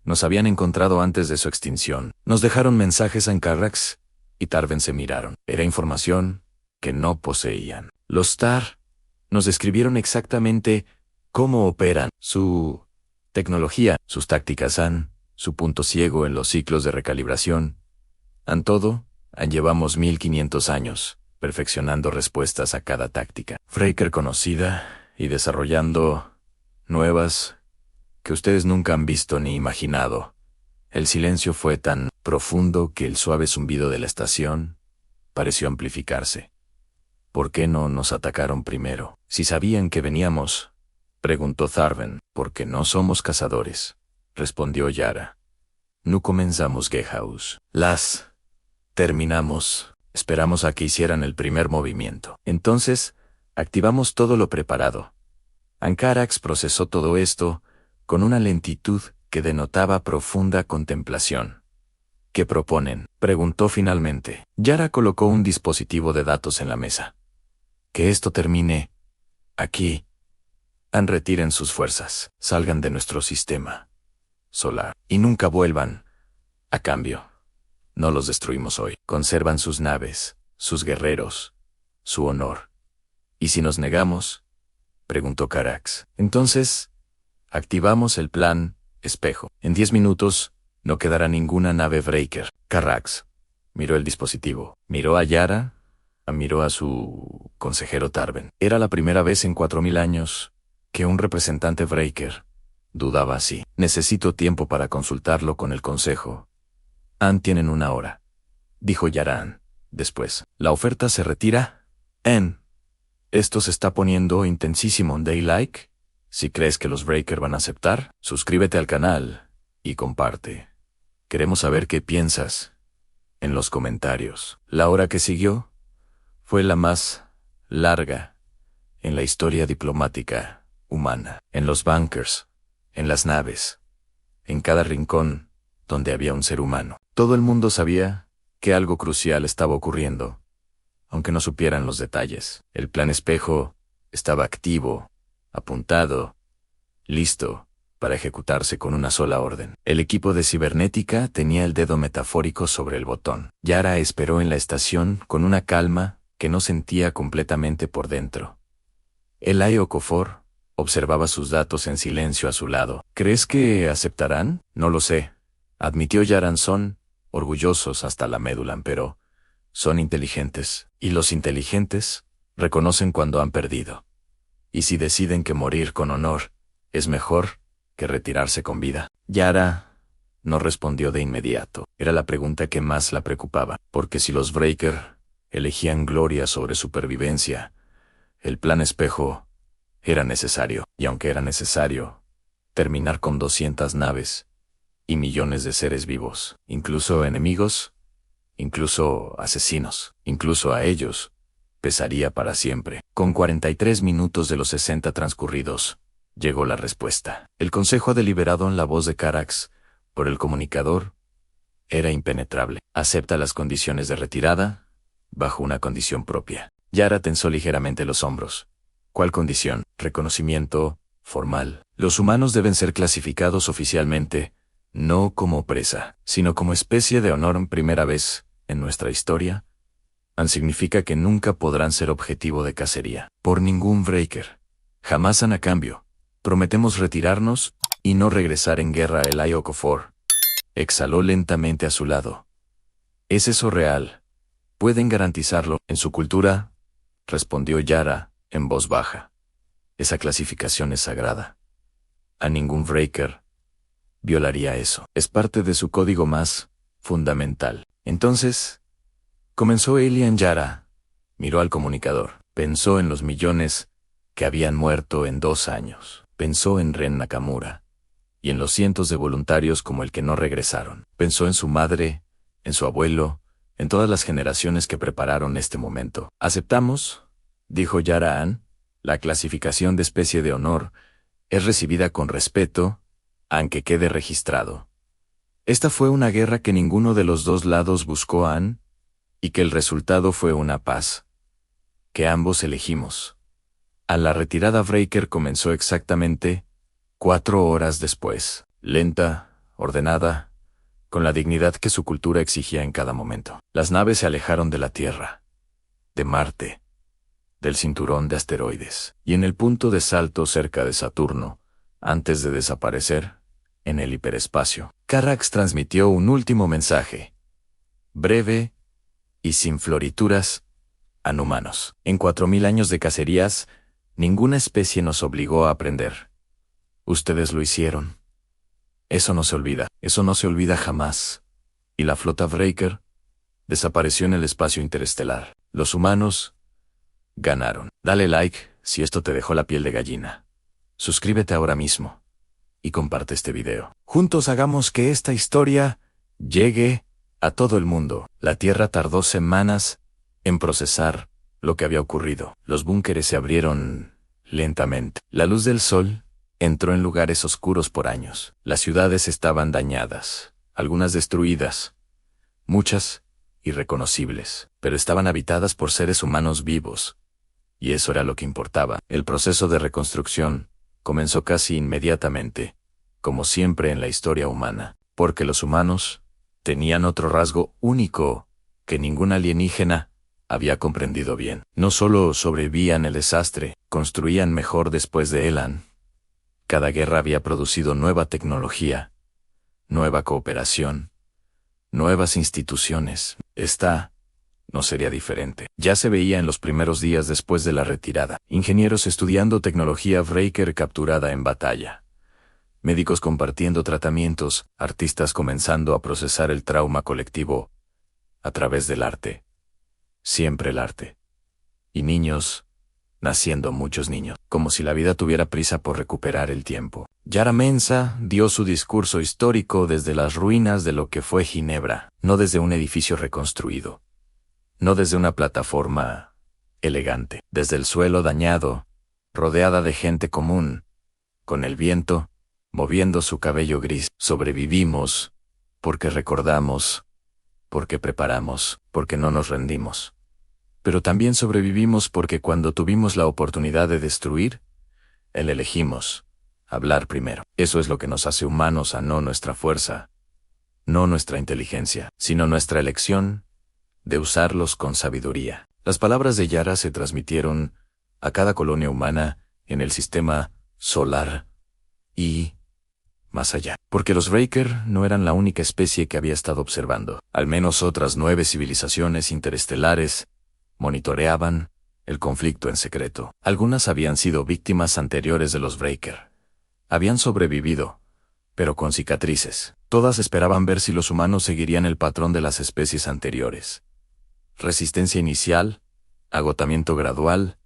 Nos habían encontrado antes de su extinción. Nos dejaron mensajes en Carrax, y Tarven se miraron. Era información que no poseían. Los Tar nos describieron exactamente cómo operan, su tecnología, sus tácticas su punto ciego en los ciclos de recalibración. Llevamos 1500 años perfeccionando respuestas a cada táctica. Breaker conocida y desarrollando nuevas que ustedes nunca han visto ni imaginado. El silencio fue tan profundo que el suave zumbido de la estación pareció amplificarse. ¿Por qué no nos atacaron primero? Si sabían que veníamos, preguntó Zarven. Porque no somos cazadores, respondió Yara. No comenzamos Gehaus. Las terminamos. Esperamos a que hicieran el primer movimiento. Entonces, activamos todo lo preparado. Ancarax procesó todo esto con una lentitud que denotaba profunda contemplación. ¿Qué proponen?, preguntó finalmente. Yara colocó un dispositivo de datos en la mesa. Que esto termine aquí. Retiren sus fuerzas, salgan de nuestro sistema solar y nunca vuelvan. A cambio, no los destruimos hoy. Conservan sus naves, sus guerreros, su honor. ¿Y si nos negamos?, preguntó Carrax. Entonces, activamos el plan espejo. En 10 minutos, no quedará ninguna nave Breaker. Carrax miró el dispositivo, miró a Yara, miró a su consejero Tarven. Era la primera vez en 4000 años que un representante Breaker dudaba así. Necesito tiempo para consultarlo con el consejo. Tienen 1 hora, dijo Yaran. Después, ¿la oferta se retira? Esto se está poniendo intensísimo, Daylight. Si crees que los Breaker van a aceptar, suscríbete al canal y comparte. Queremos saber qué piensas en los comentarios. La hora que siguió fue la más larga en la historia diplomática humana. En los bunkers, en las naves, en cada rincón donde había un ser humano. Todo el mundo sabía que algo crucial estaba ocurriendo, aunque no supieran los detalles. El plan espejo estaba activo, apuntado, listo para ejecutarse con una sola orden. El equipo de cibernética tenía el dedo metafórico sobre el botón. Yara esperó en la estación con una calma que no sentía completamente por dentro. Eli Okafor observaba sus datos en silencio a su lado. ¿Crees que aceptarán? No lo sé, admitió Yaran. Son orgullosos hasta la médula, pero son inteligentes, y los inteligentes reconocen cuando han perdido. Y si deciden que morir con honor es mejor que retirarse con vida. Yara no respondió de inmediato. Era la pregunta que más la preocupaba, porque si los Breaker elegían gloria sobre supervivencia, el plan espejo era necesario, y aunque era necesario, terminar con 200 naves y millones de seres vivos, incluso enemigos, incluso asesinos, incluso a ellos, pesaría para siempre. Con 43 minutos de los 60 transcurridos, llegó la respuesta. El consejo deliberado en la voz de Carax, por el comunicador, era impenetrable. Acepta las condiciones de retirada, bajo una condición propia. Yara tensó ligeramente los hombros. ¿Cuál condición? Reconocimiento formal. Los humanos deben ser clasificados oficialmente, no como presa, sino como especie de honor en primera vez en nuestra historia. Significa que nunca podrán ser objetivo de cacería por ningún Breaker. Jamás a cambio. Prometemos retirarnos y no regresar en guerra. El Iokofor exhaló lentamente a su lado. ¿Es eso real? ¿Pueden garantizarlo? En su cultura, respondió Yara en voz baja. Esa clasificación es sagrada. A ningún Breaker violaría eso. Es parte de su código más fundamental. Entonces, comenzó Elian. Yara miró al comunicador. Pensó en los millones que habían muerto en 2 años. Pensó en Ren Nakamura y en los cientos de voluntarios como el que no regresaron. Pensó en su madre, en su abuelo, en todas las generaciones que prepararon este momento. ¿Aceptamos?, dijo Yara Ann. La clasificación de especie de honor es recibida con respeto, aunque quede registrado. Esta fue una guerra que ninguno de los dos lados buscó, Ann, y que el resultado fue una paz que ambos elegimos. A la retirada Breaker comenzó exactamente 4 horas después, lenta, ordenada, con la dignidad que su cultura exigía en cada momento. Las naves se alejaron de la Tierra, de Marte, del cinturón de asteroides, y en el punto de salto cerca de Saturno, antes de desaparecer en el hiperespacio, Carax transmitió un último mensaje, breve y sin florituras, a humanos. En 4000 años de cacerías, ninguna especie nos obligó a aprender. Ustedes lo hicieron. Eso no se olvida. Eso no se olvida jamás. Y la flota Breaker desapareció en el espacio interestelar. Los humanos ganaron. Dale like si esto te dejó la piel de gallina. Suscríbete ahora mismo. Y comparte este video. Juntos hagamos que esta historia llegue a todo el mundo. La Tierra tardó semanas en procesar lo que había ocurrido. Los búnkeres se abrieron lentamente. La luz del sol entró en lugares oscuros por años. Las ciudades estaban dañadas, algunas destruidas, muchas irreconocibles, pero estaban habitadas por seres humanos vivos. Y eso era lo que importaba. El proceso de reconstrucción comenzó casi inmediatamente, como siempre en la historia humana, porque los humanos tenían otro rasgo único que ningún alienígena había comprendido bien. No solo sobrevivían el desastre, construían mejor después de Elan. Cada guerra había producido nueva tecnología, nueva cooperación, nuevas instituciones. Esta no sería diferente. Ya se veía en los primeros días después de la retirada. Ingenieros estudiando tecnología Breaker capturada en batalla. Médicos compartiendo tratamientos, artistas comenzando a procesar el trauma colectivo a través del arte. Siempre el arte. Y niños, naciendo muchos niños, como si la vida tuviera prisa por recuperar el tiempo. Yara Mensa dio su discurso histórico desde las ruinas de lo que fue Ginebra, no desde un edificio reconstruido, no desde una plataforma elegante, desde el suelo dañado, rodeada de gente común, con el viento moviendo su cabello gris. Sobrevivimos porque recordamos, porque preparamos, porque no nos rendimos. Pero también sobrevivimos porque cuando tuvimos la oportunidad de destruir, elegimos hablar primero. Eso es lo que nos hace humanos, a no nuestra fuerza, no nuestra inteligencia, sino nuestra elección de usarlos con sabiduría. Las palabras de Yara se transmitieron a cada colonia humana en el sistema solar y más allá. Porque los Breaker no eran la única especie que había estado observando. Al menos otras 9 civilizaciones interestelares monitoreaban el conflicto en secreto. Algunas habían sido víctimas anteriores de los Breaker. Habían sobrevivido, pero con cicatrices. Todas esperaban ver si los humanos seguirían el patrón de las especies anteriores. Resistencia inicial, agotamiento gradual,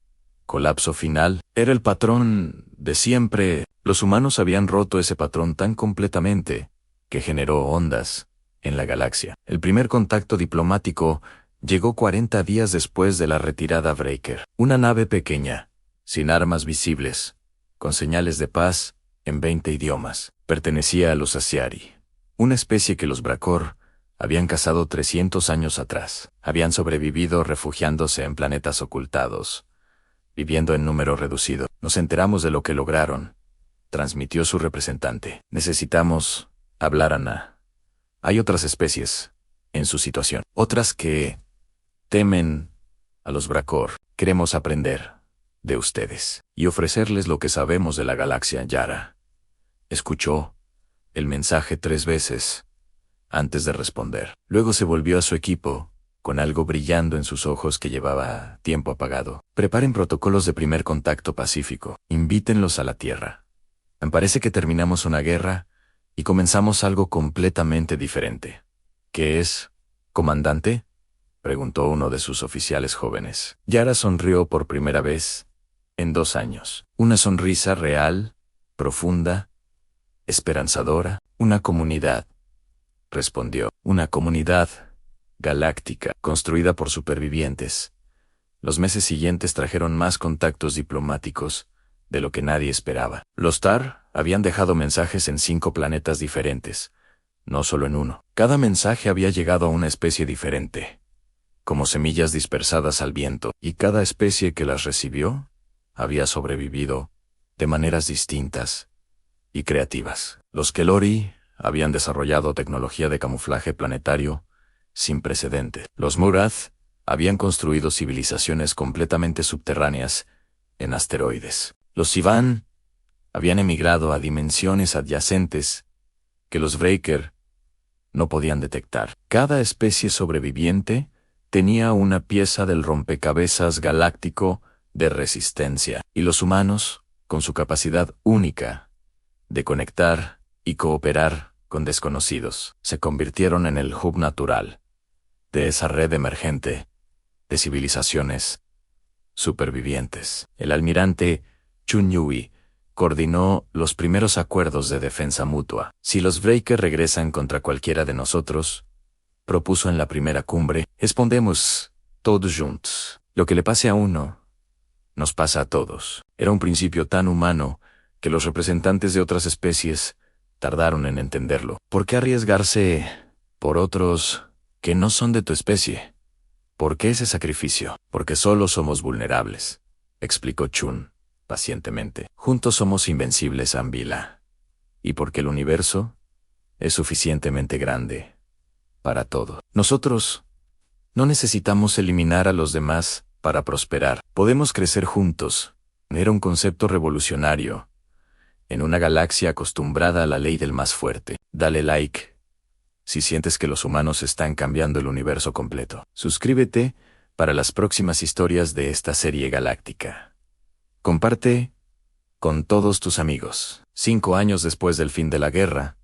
colapso final. Era el patrón de siempre. Los humanos habían roto ese patrón tan completamente que generó ondas en la galaxia. El primer contacto diplomático llegó 40 días después de la retirada Breaker. Una nave pequeña, sin armas visibles, con señales de paz en 20 idiomas. Pertenecía a los Asiari, una especie que los Brakor habían cazado 300 años atrás. Habían sobrevivido refugiándose en planetas ocultados, viviendo en número reducido. Nos enteramos de lo que lograron, transmitió su representante. Necesitamos hablar, Ana. Hay otras especies en su situación, otras que temen a los Brakor. Queremos aprender de ustedes y ofrecerles lo que sabemos de la galaxia. Yara escuchó el mensaje 3 veces antes de responder. Luego se volvió a su equipo, con algo brillando en sus ojos que llevaba tiempo apagado. Preparen protocolos de primer contacto pacífico. Invítenlos a la Tierra. Me parece que terminamos una guerra y comenzamos algo completamente diferente. ¿Qué es, comandante?, preguntó uno de sus oficiales jóvenes. Yara sonrió por primera vez en 2 años. Una sonrisa real, profunda, esperanzadora. Una comunidad, respondió. Una comunidad galáctica, construida por supervivientes. Los meses siguientes trajeron más contactos diplomáticos de lo que nadie esperaba. Los Tar habían dejado mensajes en 5 planetas diferentes, no solo en uno. Cada mensaje había llegado a una especie diferente, como semillas dispersadas al viento, y cada especie que las recibió había sobrevivido de maneras distintas y creativas. Los Kelori habían desarrollado tecnología de camuflaje planetario sin precedentes. Los Murath habían construido civilizaciones completamente subterráneas en asteroides. Los Sivan habían emigrado a dimensiones adyacentes que los Breaker no podían detectar. Cada especie sobreviviente tenía una pieza del rompecabezas galáctico de resistencia, y los humanos, con su capacidad única de conectar y cooperar con desconocidos, se convirtieron en el hub natural de esa red emergente de civilizaciones supervivientes. El almirante Chun Yui coordinó los primeros acuerdos de defensa mutua. Si los Breaker regresan contra cualquiera de nosotros, propuso en la primera cumbre, respondemos todos juntos. Lo que le pase a uno, nos pasa a todos. Era un principio tan humano que los representantes de otras especies tardaron en entenderlo. ¿Por qué arriesgarse por otros que no son de tu especie? ¿Por qué ese sacrificio? Porque solo somos vulnerables, explicó Chun pacientemente. Juntos somos invencibles, Ambila. Y porque el universo es suficientemente grande para todo. Nosotros no necesitamos eliminar a los demás para prosperar. Podemos crecer juntos. Era un concepto revolucionario en una galaxia acostumbrada a la ley del más fuerte. Dale like si sientes que los humanos están cambiando el universo completo. Suscríbete para las próximas historias de esta serie galáctica. Comparte con todos tus amigos. 5 años después del fin de la guerra,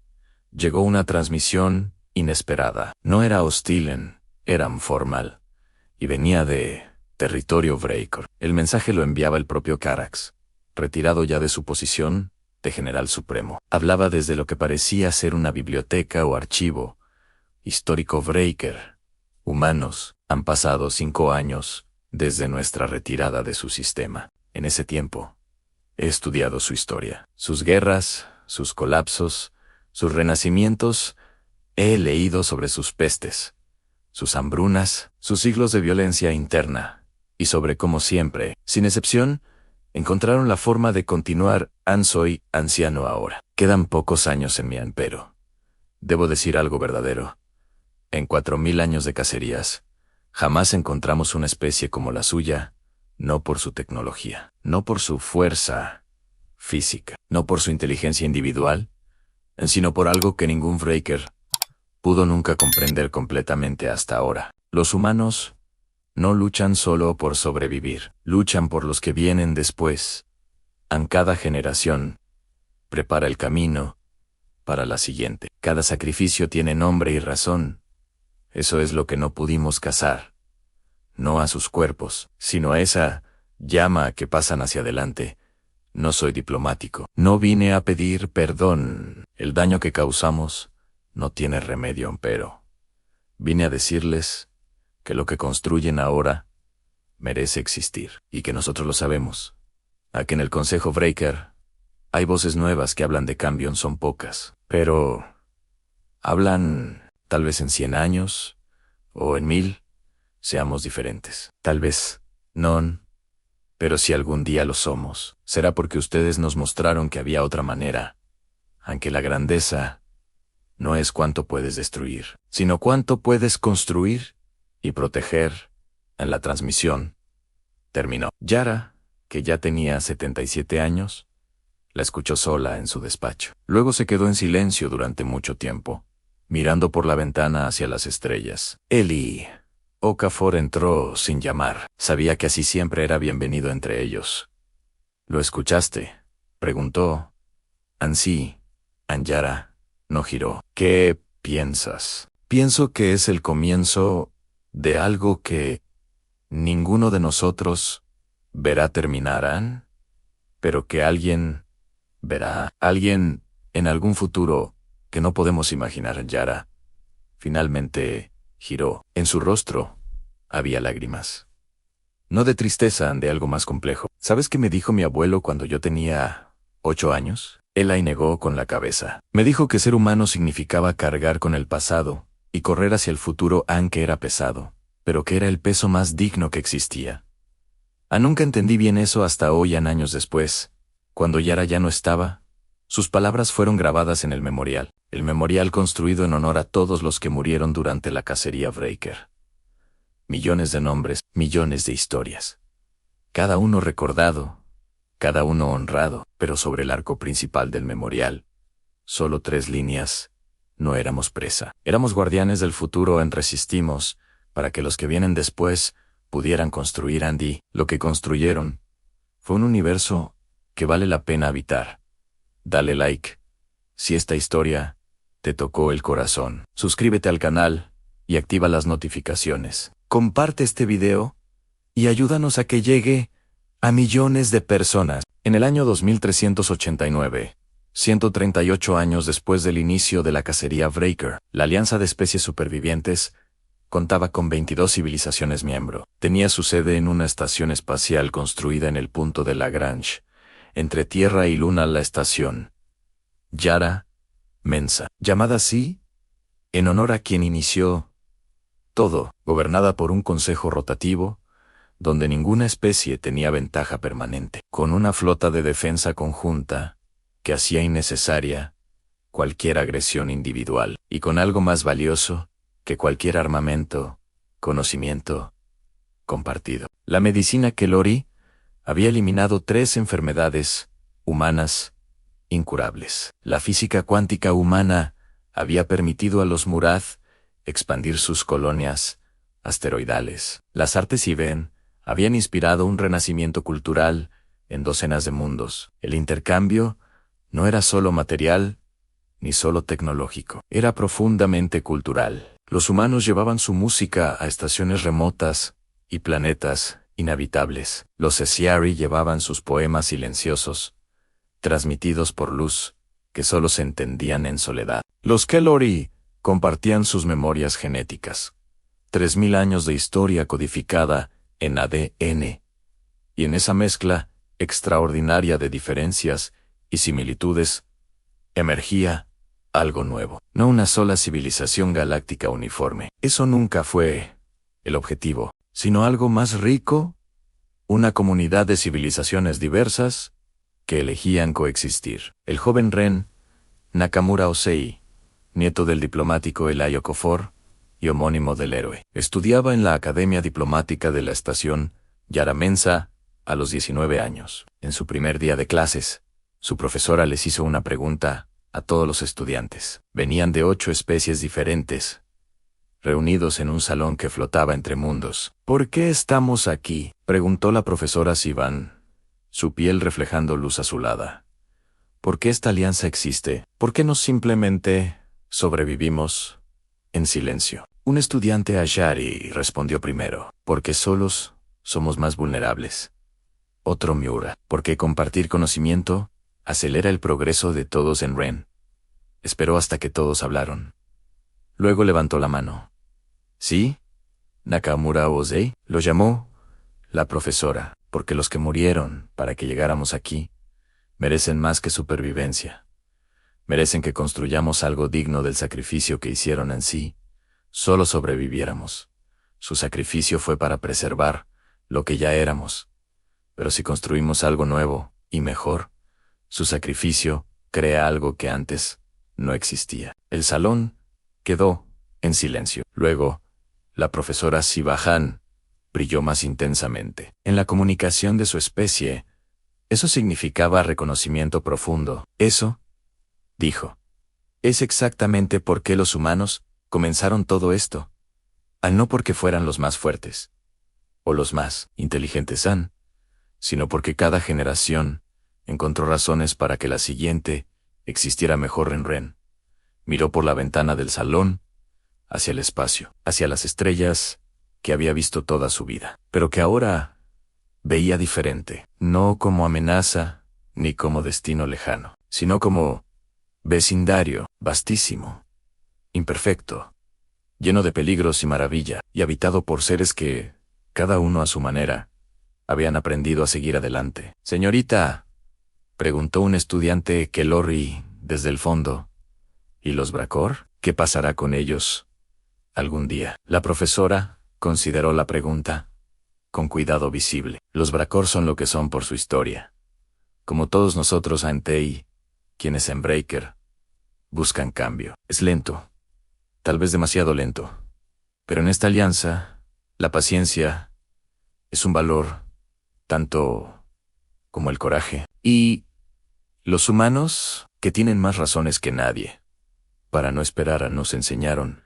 llegó una transmisión inesperada. No era hostil, era formal, y venía de territorio Breaker. El mensaje lo enviaba el propio Carax, retirado ya de su posición de general supremo. Hablaba desde lo que parecía ser una biblioteca o archivo histórico Breaker. Humanos, han pasado 5 años desde nuestra retirada de su sistema. En ese tiempo, he estudiado su historia, sus guerras, sus colapsos, sus renacimientos. He leído sobre sus pestes, sus hambrunas, sus siglos de violencia interna, y sobre cómo siempre, sin excepción, encontraron la forma de continuar. Soy anciano ahora. Quedan pocos años en mi pero debo decir algo verdadero. En 4000 años de cacerías, jamás encontramos una especie como la suya, no por su tecnología, no por su fuerza física, no por su inteligencia individual, sino por algo que ningún Breaker pudo nunca comprender completamente hasta ahora. Los humanos no luchan solo por sobrevivir, luchan por los que vienen después. En cada generación prepara el camino para la siguiente. Cada sacrificio tiene nombre y razón. Eso es lo que no pudimos cazar. No a sus cuerpos, sino a esa llama que pasan hacia adelante. No soy diplomático. No vine a pedir perdón. El daño que causamos no tiene remedio, pero vine a decirles que lo que construyen ahora merece existir, y que nosotros lo sabemos. A que en el Consejo Breaker hay voces nuevas que hablan de cambio, son pocas, pero hablan tal vez en 100 años o en 1000 seamos diferentes. Tal vez no, pero si algún día lo somos, será porque ustedes nos mostraron que había otra manera, aunque la grandeza no es cuánto puedes destruir, sino cuánto puedes construir y proteger. En la transmisión terminó. Yara, que ya tenía 77 años, la escuchó sola en su despacho. Luego se quedó en silencio durante mucho tiempo, mirando por la ventana hacia las estrellas. Eli Okafor entró sin llamar. Sabía que así siempre era bienvenido entre ellos. ¿Lo escuchaste?, preguntó. Ansí, Anyara no giró. ¿Qué piensas? Pienso que es el comienzo de algo que ninguno de nosotros verá terminar, pero que alguien verá. Alguien en algún futuro que no podemos imaginar. Yara finalmente giró. En su rostro había lágrimas. No de tristeza, de algo más complejo. ¿Sabes qué me dijo mi abuelo cuando yo tenía 8 años? Él ahí negó con la cabeza. Me dijo que ser humano significaba cargar con el pasado y correr hacia el futuro, aunque era pesado, pero que era el peso más digno que existía. Nunca entendí bien eso hasta hoy, años después. Cuando Yara ya no estaba, sus palabras fueron grabadas en el memorial construido en honor a todos los que murieron durante la cacería Breaker. Millones de nombres, millones de historias. Cada uno recordado, cada uno honrado, pero sobre el arco principal del memorial, solo 3 líneas. No éramos presa. Éramos guardianes del futuro, resistimos para que los que vienen después pudieran construir. Andy, lo que construyeron fue un universo que vale la pena habitar. Dale like si esta historia te tocó el corazón. Suscríbete al canal y activa las notificaciones. Comparte este video y ayúdanos a que llegue a millones de personas. En el año 2389, 138 años después del inicio de la cacería Breaker, la Alianza de Especies Supervivientes contaba con 22 civilizaciones miembro. Tenía su sede en una estación espacial construida en el punto de Lagrange, entre Tierra y Luna. La estación Yara Mensa, llamada así en honor a quien inició todo, gobernada por un consejo rotativo, donde ninguna especie tenía ventaja permanente, con una flota de defensa conjunta que hacía innecesaria cualquier agresión individual, y con algo más valioso que cualquier armamento: conocimiento compartido. La medicina Kelori había eliminado 3 enfermedades humanas incurables. La física cuántica humana había permitido a los Murad expandir sus colonias asteroidales. Las artes Iben habían inspirado un renacimiento cultural en docenas de mundos. El intercambio no era solo material ni solo tecnológico, era profundamente cultural. Los humanos llevaban su música a estaciones remotas y planetas inhabitables. Los Esiari llevaban sus poemas silenciosos, transmitidos por luz, que solo se entendían en soledad. Los Kelori compartían sus memorias genéticas, 3000 años de historia codificada en ADN, y en esa mezcla extraordinaria de diferencias y similitudes emergía algo nuevo. No una sola civilización galáctica uniforme. Eso nunca fue el objetivo, sino algo más rico, una comunidad de civilizaciones diversas que elegían coexistir. El joven Ren Nakamura Osei, nieto del diplomático Eli Okafor y homónimo del héroe, estudiaba en la Academia Diplomática de la Estación Yara Mensa a los 19 años. En su primer día de clases, su profesora les hizo una pregunta a todos los estudiantes. Venían de 8 especies diferentes, reunidos en un salón que flotaba entre mundos. ¿Por qué estamos aquí?, preguntó la profesora Sivan, su piel reflejando luz azulada. ¿Por qué esta alianza existe? ¿Por qué no simplemente sobrevivimos en silencio? Un estudiante Ashari respondió primero: porque solos somos más vulnerables. Otro Miura: porque compartir conocimiento acelera el progreso de todos en Ren. Esperó hasta que todos hablaron. Luego levantó la mano. ¿Sí? Nakamura Ozei, lo llamó la profesora, porque los que murieron para que llegáramos aquí merecen más que supervivencia. Merecen que construyamos algo digno del sacrificio que hicieron en sí. Solo sobreviviéramos. Su sacrificio fue para preservar lo que ya éramos. Pero si construimos algo nuevo y mejor, su sacrificio crea algo que antes no existía. El salón quedó en silencio. Luego, la profesora Sivahan brilló más intensamente. En la comunicación de su especie, eso significaba reconocimiento profundo. Eso, dijo, es exactamente por qué los humanos comenzaron todo esto. Al no porque fueran los más fuertes o los más inteligentes, sino porque cada generación encontró razones para que la siguiente existiera mejor en Ren. Miró por la ventana del salón, hacia el espacio, hacia las estrellas que había visto toda su vida, pero que ahora veía diferente, no como amenaza ni como destino lejano, sino como vecindario vastísimo, imperfecto, lleno de peligros y maravilla, y habitado por seres que, cada uno a su manera, habían aprendido a seguir adelante. Señorita, preguntó un estudiante Kelorri desde el fondo, ¿y los Bracor? ¿Qué pasará con ellos algún día? La profesora consideró la pregunta con cuidado visible. Los Bracor son lo que son por su historia. Como todos nosotros Antei, quienes en Breaker buscan cambio. Es lento, tal vez demasiado lento. Pero en esta alianza, la paciencia es un valor tanto como el coraje. Y los humanos, que tienen más razones que nadie para no esperar, nos enseñaron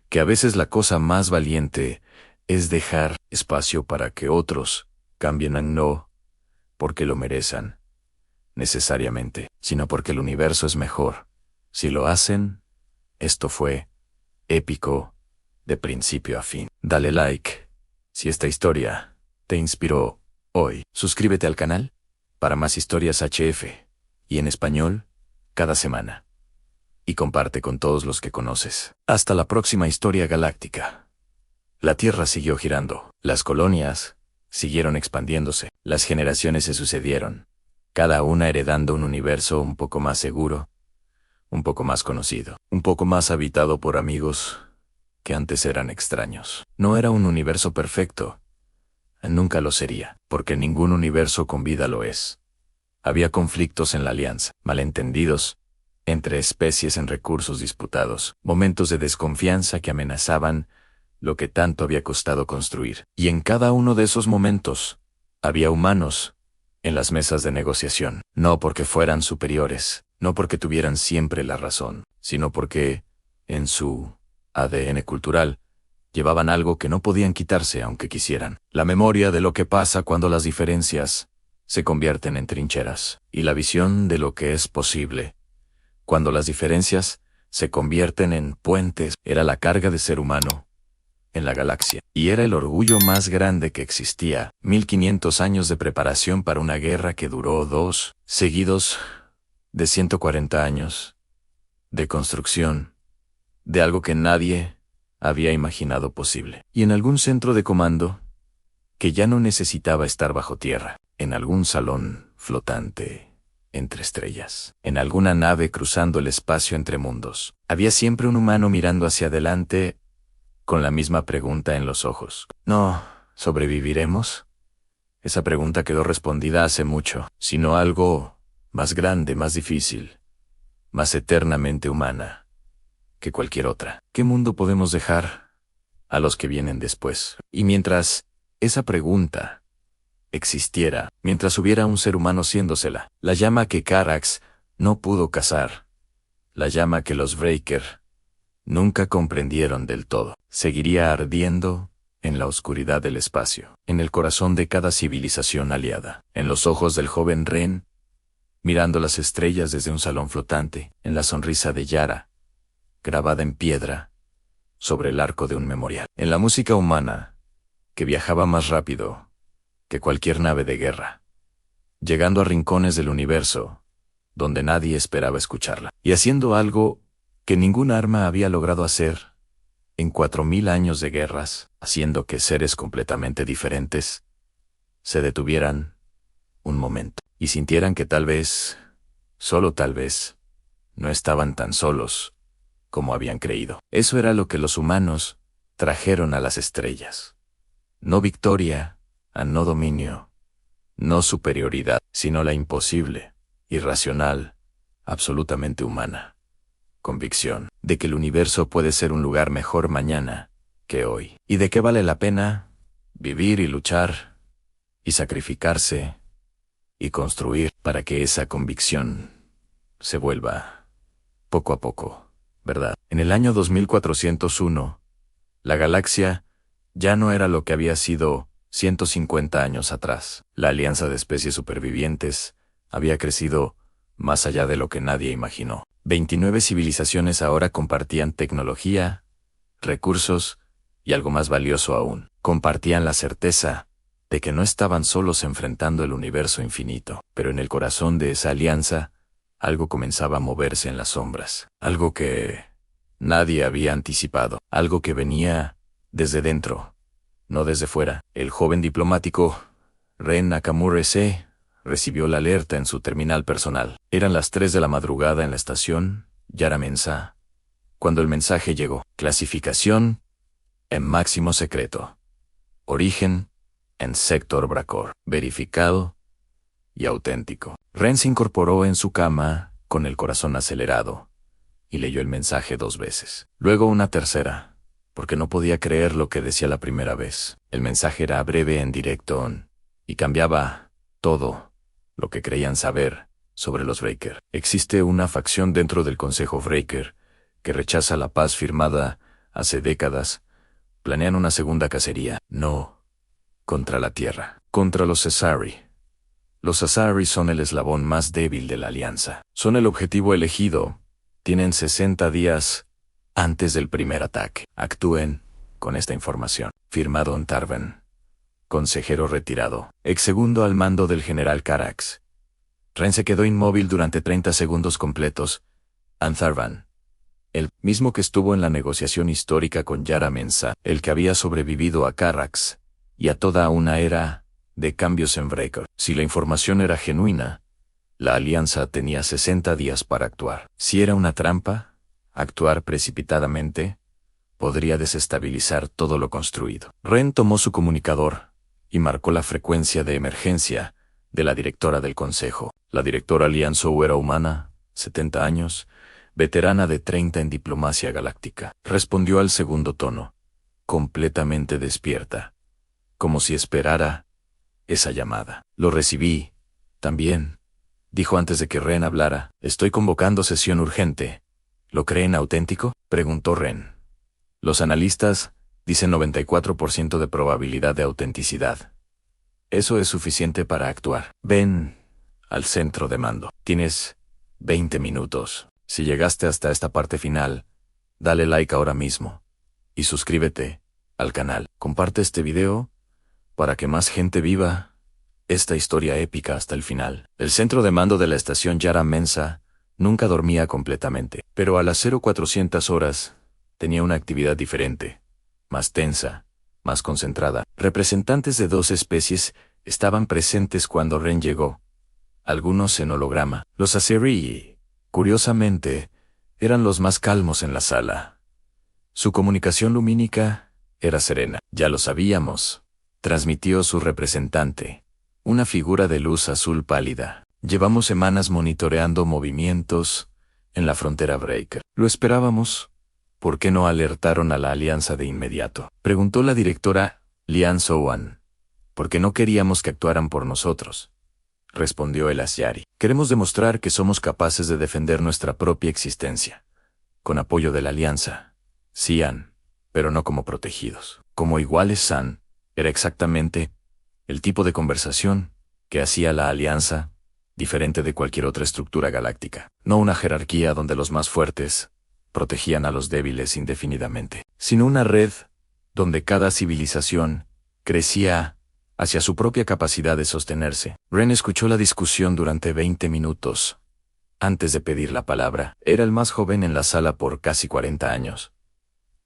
que a veces la cosa más valiente es dejar espacio para que otros cambien, no porque lo merezcan necesariamente, sino porque el universo es mejor. Si lo hacen, esto fue épico de principio a fin. Dale like si esta historia te inspiró hoy. Suscríbete al canal para más historias HF y en español cada semana. Y comparte con todos los que conoces. Hasta la próxima historia galáctica. La Tierra siguió girando. Las colonias siguieron expandiéndose. Las generaciones se sucedieron, cada una heredando un universo un poco más seguro, un poco más conocido, un poco más habitado por amigos que antes eran extraños. No era un universo perfecto. Nunca lo sería, porque ningún universo con vida lo es. Había conflictos en la alianza, malentendidos entre especies en recursos disputados, momentos de desconfianza que amenazaban lo que tanto había costado construir. Y en cada uno de esos momentos, había humanos en las mesas de negociación, no porque fueran superiores, no porque tuvieran siempre la razón, sino porque, en su ADN cultural, llevaban algo que no podían quitarse aunque quisieran. La memoria de lo que pasa cuando las diferencias se convierten en trincheras, y la visión de lo que es posible cuando las diferencias se convierten en puentes. Era la carga de ser humano en la galaxia, y era el orgullo más grande que existía. 1500 años de preparación para una guerra que duró 2 seguidos de 140 años, de construcción, de algo que nadie había imaginado posible. Y en algún centro de comando, que ya no necesitaba estar bajo tierra, en algún salón flotante entre estrellas, en alguna nave cruzando el espacio entre mundos, había siempre un humano mirando hacia adelante con la misma pregunta en los ojos. ¿No sobreviviremos? Esa pregunta quedó respondida hace mucho, sino algo más grande, más difícil, más eternamente humana que cualquier otra. ¿Qué mundo podemos dejar a los que vienen después? Y mientras esa pregunta existiera, mientras hubiera un ser humano haciéndosela, la llama que Carax no pudo cazar La llama que los Breaker nunca comprendieron del todo seguiría ardiendo en la oscuridad del espacio, en el corazón de cada civilización aliada, en los ojos del joven Ren, mirando las estrellas desde un salón flotante, en la sonrisa de Yara, grabada en piedra, sobre el arco de un memorial, en la música humana, que viajaba más rápido que cualquier nave de guerra, llegando a rincones del universo, donde nadie esperaba escucharla, y haciendo algo que ningún arma había logrado hacer en 4000 años de guerras, haciendo que seres completamente diferentes se detuvieran un momento y sintieran que tal vez, solo tal vez, no estaban tan solos como habían creído. Eso era lo que los humanos trajeron a las estrellas. No victoria, no dominio, no superioridad, sino la imposible, irracional, absolutamente humana convicción de que el universo puede ser un lugar mejor mañana que hoy, y de que vale la pena vivir y luchar, y sacrificarse, y construir para que esa convicción se vuelva, poco a poco, verdad. En el año 2401, la galaxia ya no era lo que había sido 150 años atrás. La alianza de especies supervivientes había crecido más allá de lo que nadie imaginó. 29 civilizaciones ahora compartían tecnología, recursos y algo más valioso aún. Compartían la certeza de que no estaban solos enfrentando el universo infinito. Pero en el corazón de esa alianza, algo comenzaba a moverse en las sombras. Algo que nadie había anticipado. Algo que venía desde dentro, no desde fuera. El joven diplomático, Ren Nakamura S., recibió la alerta en su terminal personal. Eran las 3 de la madrugada en la estación Yara Mensa, cuando el mensaje llegó. Clasificación en máximo secreto. Origen en Sector Bracor. Verificado y auténtico. Ren se incorporó en su cama con el corazón acelerado y leyó el mensaje 2 veces. Luego una tercera, porque no podía creer lo que decía la primera vez. El mensaje era breve en directo y cambiaba todo lo que creían saber sobre los Breaker. Existe una facción dentro del Consejo Breaker que rechaza la paz firmada hace décadas. Planean una segunda cacería, no contra la Tierra, contra los Asari. Los Asari son el eslabón más débil de la alianza. Son el objetivo elegido. Tienen 60 días antes del primer ataque. Actúen con esta información. Firmado Tarvan, consejero retirado, ex segundo al mando del general Carax. Ren se quedó inmóvil durante 30 segundos completos. Tarvan, el mismo que estuvo en la negociación histórica con Yara Mensa, el que había sobrevivido a Carax y a toda una era de cambios en Breaker. Si la información era genuina, la alianza tenía 60 días para actuar. Si era una trampa, actuar precipitadamente podría desestabilizar todo lo construido. Ren tomó su comunicador y marcó la frecuencia de emergencia de la directora del consejo. La directora Lian Zhou era humana, 70 años, veterana de 30 en diplomacia galáctica. Respondió al segundo tono, completamente despierta, como si esperara esa llamada. Lo recibí, también, dijo antes de que Ren hablara. Estoy convocando sesión urgente. ¿Lo creen auténtico?, preguntó Ren. Los analistas dicen 94% de probabilidad de autenticidad. Eso es suficiente para actuar. Ven al centro de mando. Tienes 20 minutos. Si llegaste hasta esta parte final, dale like ahora mismo y suscríbete al canal. Comparte este video para que más gente viva esta historia épica hasta el final. El centro de mando de la estación Yara Mensa nunca dormía completamente, pero a las 0400 horas tenía una actividad diferente, más tensa, más concentrada. Representantes de 2 especies estaban presentes cuando Ren llegó, algunos en holograma. Los Asari, curiosamente, eran los más calmos en la sala. Su comunicación lumínica era serena. Ya lo sabíamos, transmitió su representante, una figura de luz azul pálida. Llevamos semanas monitoreando movimientos en la frontera Breaker. Lo esperábamos. ¿Por qué no alertaron a la alianza de inmediato?, preguntó la directora Lian Zhou. Porque no queríamos que actuaran por nosotros. respondió el Asyari. Queremos demostrar que somos capaces de defender nuestra propia existencia, con apoyo de la Alianza. Cian, pero no como protegidos. Como iguales San, era exactamente el tipo de conversación que hacía la Alianza diferente de cualquier otra estructura galáctica. No una jerarquía donde los más fuertes protegían a los débiles indefinidamente, sino una red donde cada civilización crecía hacia su propia capacidad de sostenerse. Ren escuchó la discusión durante 20 minutos. Antes de pedir la palabra, era el más joven en la sala por casi 40 años.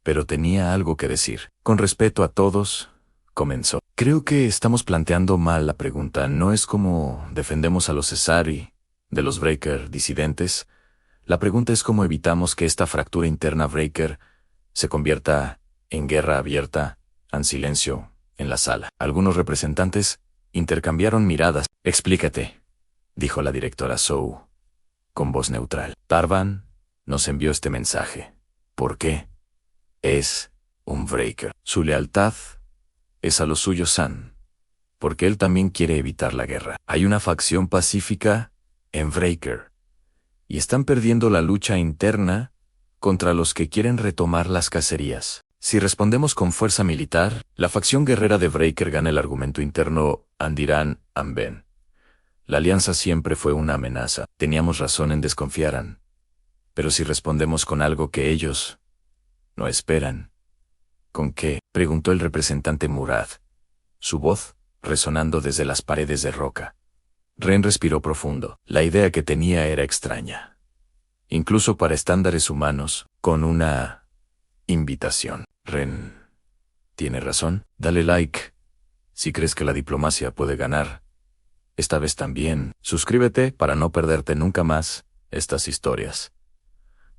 Pero tenía algo que decir. Con respeto a todos, comenzó. Creo que estamos planteando mal la pregunta. No es como defendemos a los Cesari, de los Breaker disidentes. La pregunta es cómo evitamos que esta fractura interna Breaker se convierta en guerra abierta, en silencio, en la sala. Algunos representantes intercambiaron miradas. Explícate, dijo la directora Zhou, con voz neutral. Tarvan nos envió este mensaje. ¿Por qué? Es un Breaker. Su lealtad es a los suyos San, porque él también quiere evitar la guerra. Hay una facción pacífica en Breaker, y están perdiendo la lucha interna contra los que quieren retomar las cacerías. Si respondemos con fuerza militar, la facción guerrera de Breaker gana el argumento interno Andiran Amben. La alianza siempre fue una amenaza. Teníamos razón en desconfiar. Pero si respondemos con algo que ellos no esperan. ¿Con qué?, preguntó el representante Murad, su voz resonando desde las paredes de roca. Ren respiró profundo. La idea que tenía era extraña, incluso para estándares humanos, con una invitación. Ren tiene razón. Dale like si crees que la diplomacia puede ganar. Esta vez también. Suscríbete para no perderte nunca más estas historias.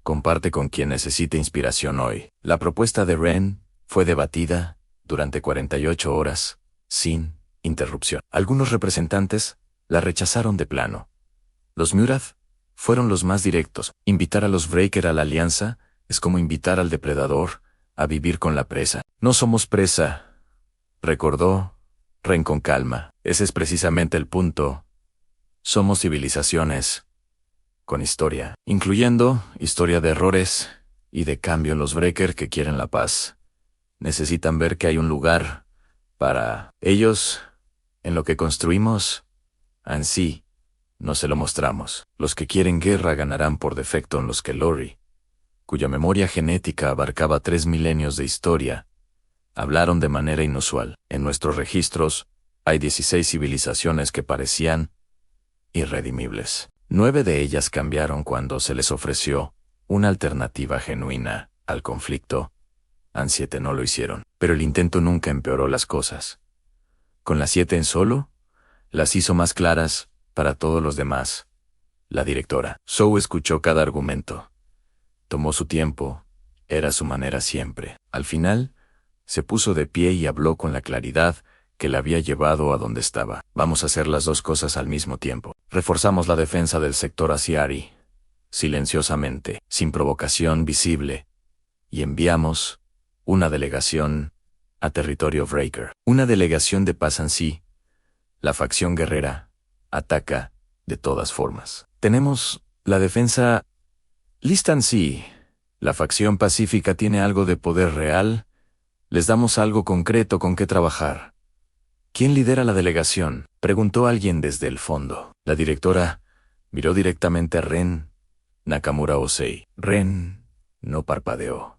Comparte con quien necesite inspiración hoy. La propuesta de Ren fue debatida durante 48 horas, sin interrupción. Algunos representantes la rechazaron de plano. Los Murad fueron los más directos. Invitar a los Breaker a la alianza es como invitar al depredador a vivir con la presa. No somos presa, recordó Ren con calma. Ese es precisamente el punto. Somos civilizaciones con historia, incluyendo historia de errores y de cambio. Los Breaker que quieren la paz necesitan ver que hay un lugar para ellos en lo que construimos. Ansí no se lo mostramos. Los que quieren guerra ganarán por defecto en los que Lori, cuya memoria genética abarcaba 3 milenios de historia, hablaron de manera inusual. En nuestros registros hay 16 civilizaciones que parecían irredimibles. 9 de ellas cambiaron cuando se les ofreció una alternativa genuina al conflicto. 7 no lo hicieron, pero el intento nunca empeoró las cosas. Con las 7 en solo, las hizo más claras para todos los demás. La directora Zhou escuchó cada argumento. Tomó su tiempo, era su manera siempre. Al final, se puso de pie y habló con la claridad que la había llevado a donde estaba. Vamos a hacer las dos cosas al mismo tiempo. Reforzamos la defensa del sector Asyari, silenciosamente, sin provocación visible, y enviamos una delegación a territorio Breaker. Una delegación de paz Ansí. La facción guerrera ataca de todas formas. Tenemos la defensa lista Ansí. La facción pacífica tiene algo de poder real. Les damos algo concreto con que trabajar. ¿Quién lidera la delegación?, preguntó alguien desde el fondo. La directora miró directamente a Ren Nakamura Osei. Ren no parpadeó.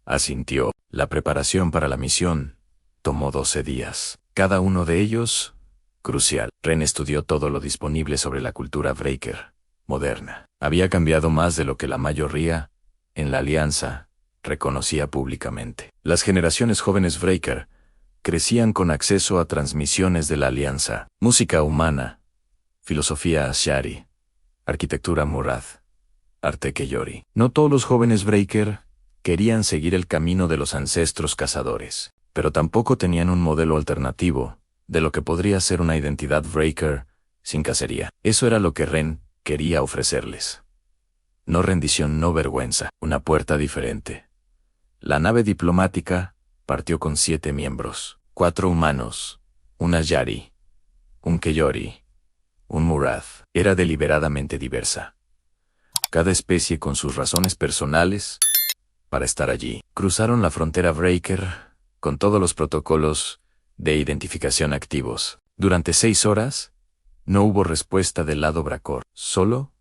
Asintió. La preparación para la misión tomó 12 días. Cada uno de ellos crucial. Ren estudió todo lo disponible sobre la cultura Breaker moderna. Había cambiado más de lo que la mayoría en la alianza reconocía públicamente. Las generaciones jóvenes Breaker crecían con acceso a transmisiones de la alianza, música humana, filosofía Asyari, arquitectura Murad, arte Keyori. No todos los jóvenes Breaker querían seguir el camino de los ancestros cazadores, pero tampoco tenían un modelo alternativo de lo que podría ser una identidad Breaker sin cacería. Eso era lo que Ren quería ofrecerles. No rendición, no vergüenza, una puerta diferente. La nave diplomática partió con 7 miembros, 4 humanos, un Asyari, un Keyori, un Murath. Era deliberadamente diversa. Cada especie con sus razones personales para estar allí. Cruzaron la frontera Breaker con todos los protocolos de identificación activos. Durante 6 horas, no hubo respuesta del lado Bracor. Solo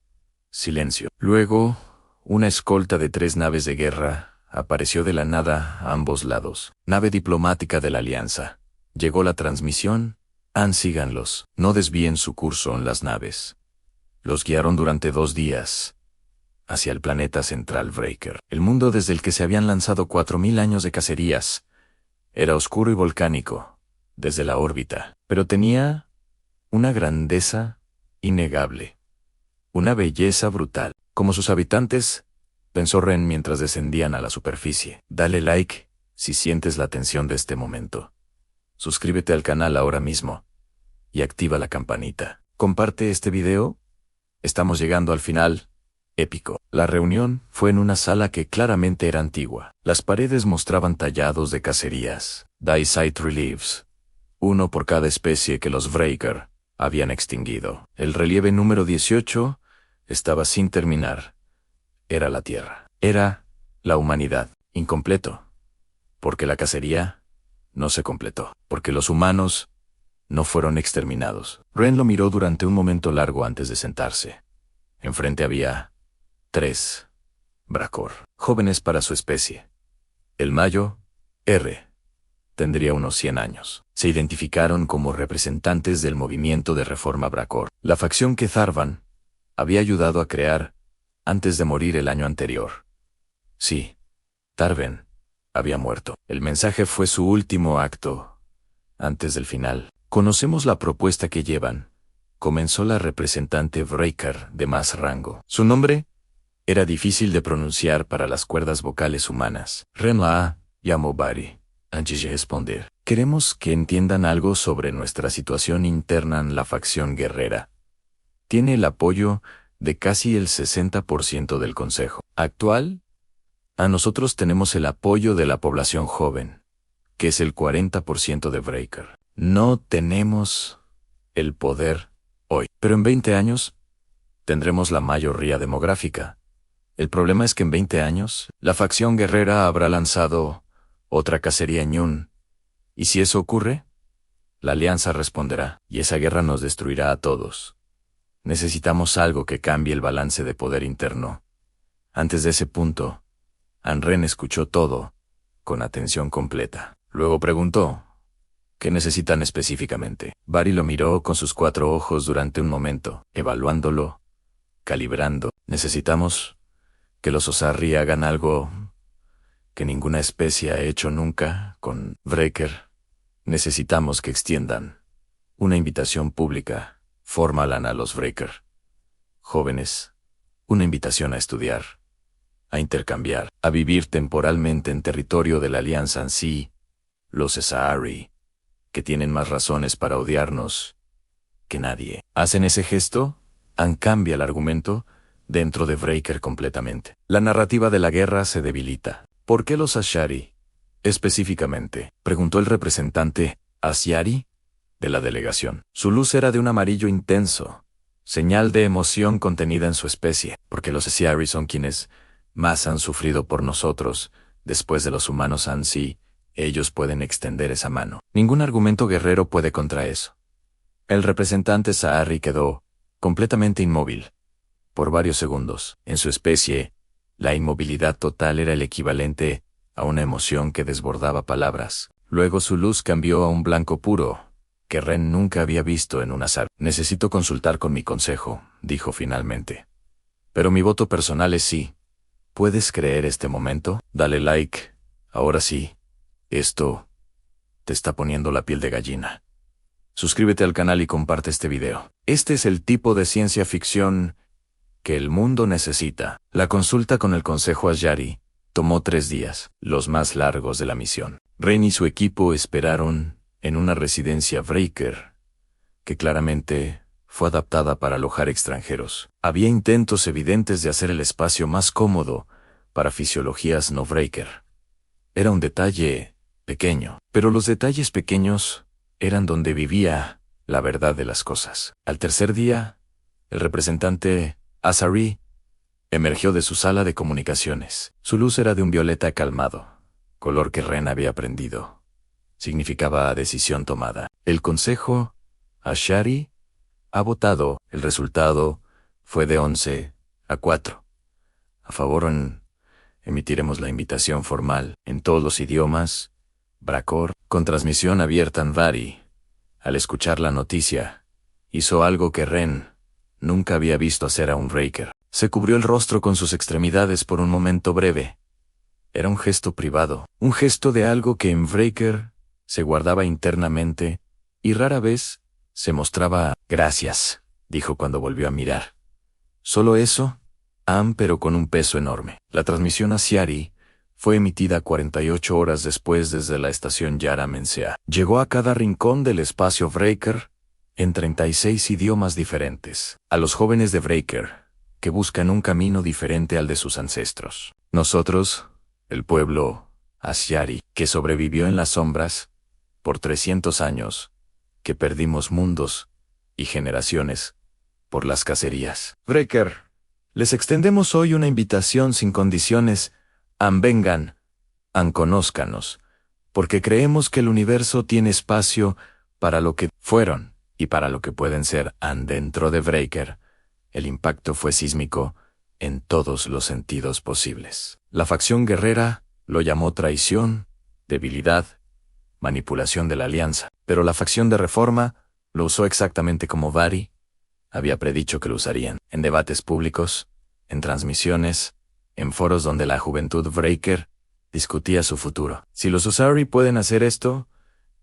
silencio. Luego, una escolta de 3 naves de guerra apareció de la nada a ambos lados. Nave diplomática de la Alianza. Llegó la transmisión. Síganlos. No desvíen su curso en las naves. Los guiaron durante 2 días hacia el planeta central Breaker. El mundo desde el que se habían lanzado 4000 años de cacerías era oscuro y volcánico desde la órbita, pero tenía una grandeza innegable, una belleza brutal. Como sus habitantes, pensó Ren mientras descendían a la superficie. Dale like si sientes la tensión de este momento. Suscríbete al canal ahora mismo y activa la campanita. Comparte este video. Estamos llegando al final épico. La reunión fue en una sala que claramente era antigua. Las paredes mostraban tallados de cacerías, die site reliefs, uno por cada especie que los Breaker habían extinguido. El relieve número 18 estaba sin terminar. Era la Tierra. Era la humanidad. Incompleto. Porque la cacería no se completó. Porque los humanos no fueron exterminados. Ren lo miró durante un momento largo antes de sentarse. Enfrente había 3 Bracor, jóvenes para su especie. El Mayo, R, tendría unos 100 años. Se identificaron como representantes del movimiento de reforma Bracor, la facción que Zarvan había ayudado a crear antes de morir el año anterior. Sí, Tarven había muerto. El mensaje fue su último acto antes del final. Conocemos la propuesta que llevan. Comenzó la representante Breaker de más rango. Su nombre era difícil de pronunciar para las cuerdas vocales humanas. Ren la llamó Bari. Antes de responder, queremos que entiendan algo sobre nuestra situación interna en la facción guerrera. Tiene el apoyo de casi el 60% del consejo actual. A nosotros tenemos el apoyo de la población joven, que es el 40% de Breaker. No tenemos el poder hoy, pero en 20 años tendremos la mayoría demográfica. El problema es que en 20 años, la facción guerrera habrá lanzado otra cacería en Yun. Y si eso ocurre, la Alianza responderá, y esa guerra nos destruirá a todos. Necesitamos algo que cambie el balance de poder interno. Antes de ese punto, Anren escuchó todo, con atención completa. Luego preguntó, ¿qué necesitan específicamente? Bari lo miró con sus 4 ojos durante un momento, evaluándolo, calibrando. Necesitamos que los Osari hagan algo que ninguna especie ha hecho nunca con Breaker. Necesitamos que extiendan una invitación pública, formal a los Breaker. Jóvenes, una invitación a estudiar, a intercambiar, a vivir temporalmente en territorio de la Alianza en sí, los Esari, que tienen más razones para odiarnos que nadie. ¿Hacen ese gesto? Cambia el argumento dentro de Breaker completamente. La narrativa de la guerra se debilita. ¿Por qué los Ashari? Específicamente, preguntó el representante Asiari de la delegación. Su luz era de un amarillo intenso, señal de emoción contenida en su especie, porque los Ashari son quienes más han sufrido por nosotros, después de los humanos Ansi, ellos pueden extender esa mano. Ningún argumento guerrero puede contra eso. El representante Sahari quedó completamente inmóvil por varios segundos. En su especie, la inmovilidad total era el equivalente a una emoción que desbordaba palabras. Luego su luz cambió a un blanco puro, que Ren nunca había visto en un azar. Necesito consultar con mi consejo, dijo finalmente. Pero mi voto personal es sí. ¿Puedes creer este momento? Dale like. Ahora sí. Esto te está poniendo la piel de gallina. Suscríbete al canal y comparte este video. Este es el tipo de ciencia ficción que el mundo necesita. La consulta con el Consejo Ashari tomó 3 días, los más largos de la misión. Ren y su equipo esperaron en una residencia Breaker, que claramente fue adaptada para alojar extranjeros. Había intentos evidentes de hacer el espacio más cómodo para fisiologías no Breaker. Era un detalle pequeño, pero los detalles pequeños eran donde vivía la verdad de las cosas. Al tercer día, el representante Azari emergió de su sala de comunicaciones. Su luz era de un violeta calmado, color que Ren había aprendido. Significaba decisión tomada. El consejo Ashari ha votado. El resultado fue de 11-4. A favor, emitiremos la invitación formal en todos los idiomas, Bracor, con transmisión abierta en Vari. Al escuchar la noticia, hizo algo que Ren nunca había visto hacer a un Breaker. Se cubrió el rostro con sus extremidades por un momento breve. Era un gesto privado, un gesto de algo que en Breaker se guardaba internamente y rara vez se mostraba. Gracias, dijo cuando volvió a mirar. Solo eso, pero con un peso enorme. La transmisión a Siari fue emitida 48 horas después desde la estación Yara Mensea. Llegó a cada rincón del espacio Breaker en 36 idiomas diferentes. A los jóvenes de Breaker, que buscan un camino diferente al de sus ancestros. Nosotros, el pueblo Ashari, que sobrevivió en las sombras por 300 años, que perdimos mundos y generaciones por las cacerías. Breaker, les extendemos hoy una invitación sin condiciones. Vengan, conózcanos, porque creemos que el universo tiene espacio para lo que fueron y para lo que pueden ser. Dentro de Breaker, el impacto fue sísmico en todos los sentidos posibles. La facción guerrera lo llamó traición, debilidad, manipulación de la alianza, pero la facción de reforma lo usó exactamente como Vari había predicho que lo usarían, en debates públicos, en transmisiones, en foros donde la juventud Breaker discutía su futuro. Si los Usari pueden hacer esto,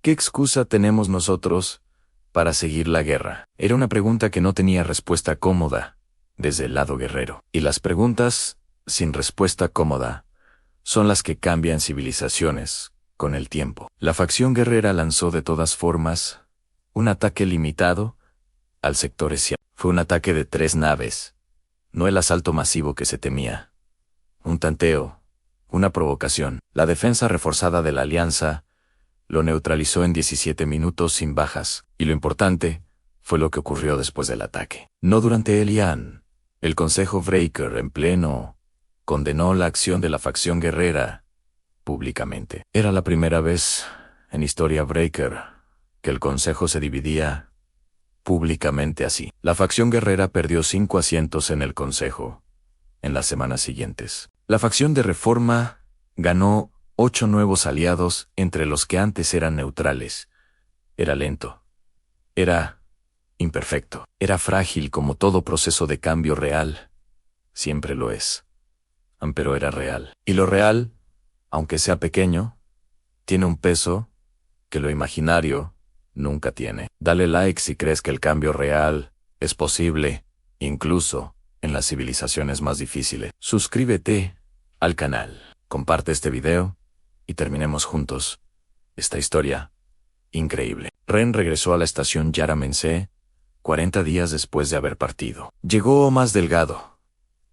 ¿qué excusa tenemos nosotros para seguir la guerra? Era una pregunta que no tenía respuesta cómoda desde el lado guerrero. Y las preguntas sin respuesta cómoda son las que cambian civilizaciones con el tiempo. La facción guerrera lanzó de todas formas un ataque limitado al sector Esia. Fue un ataque de 3 naves, no el asalto masivo que se temía. Un tanteo, una provocación. La defensa reforzada de la alianza lo neutralizó en 17 minutos sin bajas, y lo importante fue lo que ocurrió después del ataque. No durante el Consejo Breaker en pleno condenó la acción de la facción guerrera públicamente. Era la primera vez en historia Breaker que el Consejo se dividía públicamente así. La facción guerrera perdió 5 asientos en el Consejo en las semanas siguientes. La facción de reforma ganó 8 nuevos aliados entre los que antes eran neutrales. Era lento. Era imperfecto. Era frágil como todo proceso de cambio real. Siempre lo es. Pero era real. Y lo real, aunque sea pequeño, tiene un peso que lo imaginario nunca tiene. Dale like si crees que el cambio real es posible, incluso en las civilizaciones más difíciles. Suscríbete al canal, comparte este video y terminemos juntos esta historia increíble. Ren regresó a la estación Yara Mensea 40 días después de haber partido. Llegó más delgado,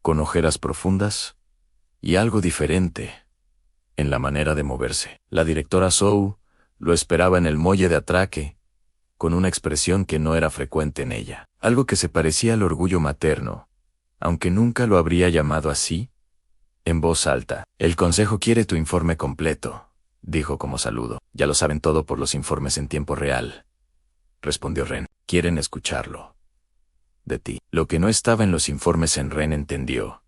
con ojeras profundas y algo diferente en la manera de moverse. La directora Zhou lo esperaba en el muelle de atraque, con una expresión que no era frecuente en ella. Algo que se parecía al orgullo materno, aunque nunca lo habría llamado así. En voz alta, el consejo quiere tu informe completo, dijo como saludo. Ya lo saben todo por los informes en tiempo real, respondió Ren. Quieren escucharlo de ti. Lo que no estaba en los informes en Ren entendió.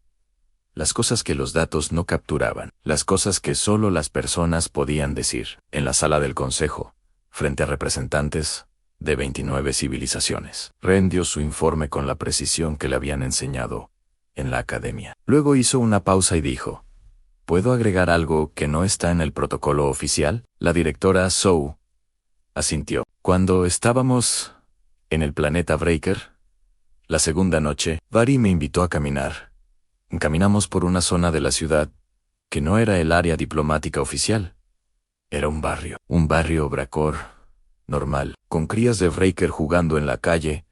Las cosas que los datos no capturaban, las cosas que solo las personas podían decir. En la sala del consejo, frente a representantes de 29 civilizaciones, Ren dio su informe con la precisión que le habían enseñado en la academia. Luego hizo una pausa y dijo, ¿puedo agregar algo que no está en el protocolo oficial? La directora Zhou asintió. Cuando estábamos en el planeta Breaker, la segunda noche, Vari me invitó a caminar. Caminamos por una zona de la ciudad que no era el área diplomática oficial. Era un barrio Bracor, normal, con crías de Breaker jugando en la calle.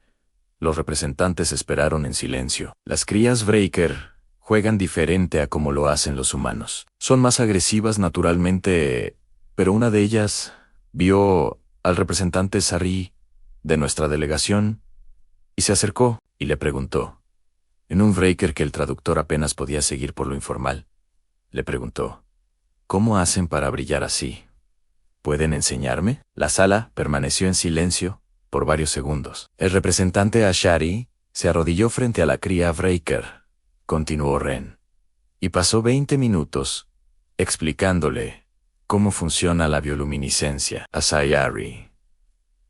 Los representantes esperaron en silencio. Las crías Breaker juegan diferente a como lo hacen los humanos. Son más agresivas naturalmente, pero una de ellas vio al representante Sari de nuestra delegación, y se acercó y le preguntó, en un breaker que el traductor apenas podía seguir por lo informal, le preguntó, ¿cómo hacen para brillar así? ¿Pueden enseñarme? La sala permaneció en silencio por varios segundos. El representante Ashari se arrodilló frente a la cría breaker, continuó Ren, y pasó 20 minutos explicándole cómo funciona la bioluminiscencia a Sayari.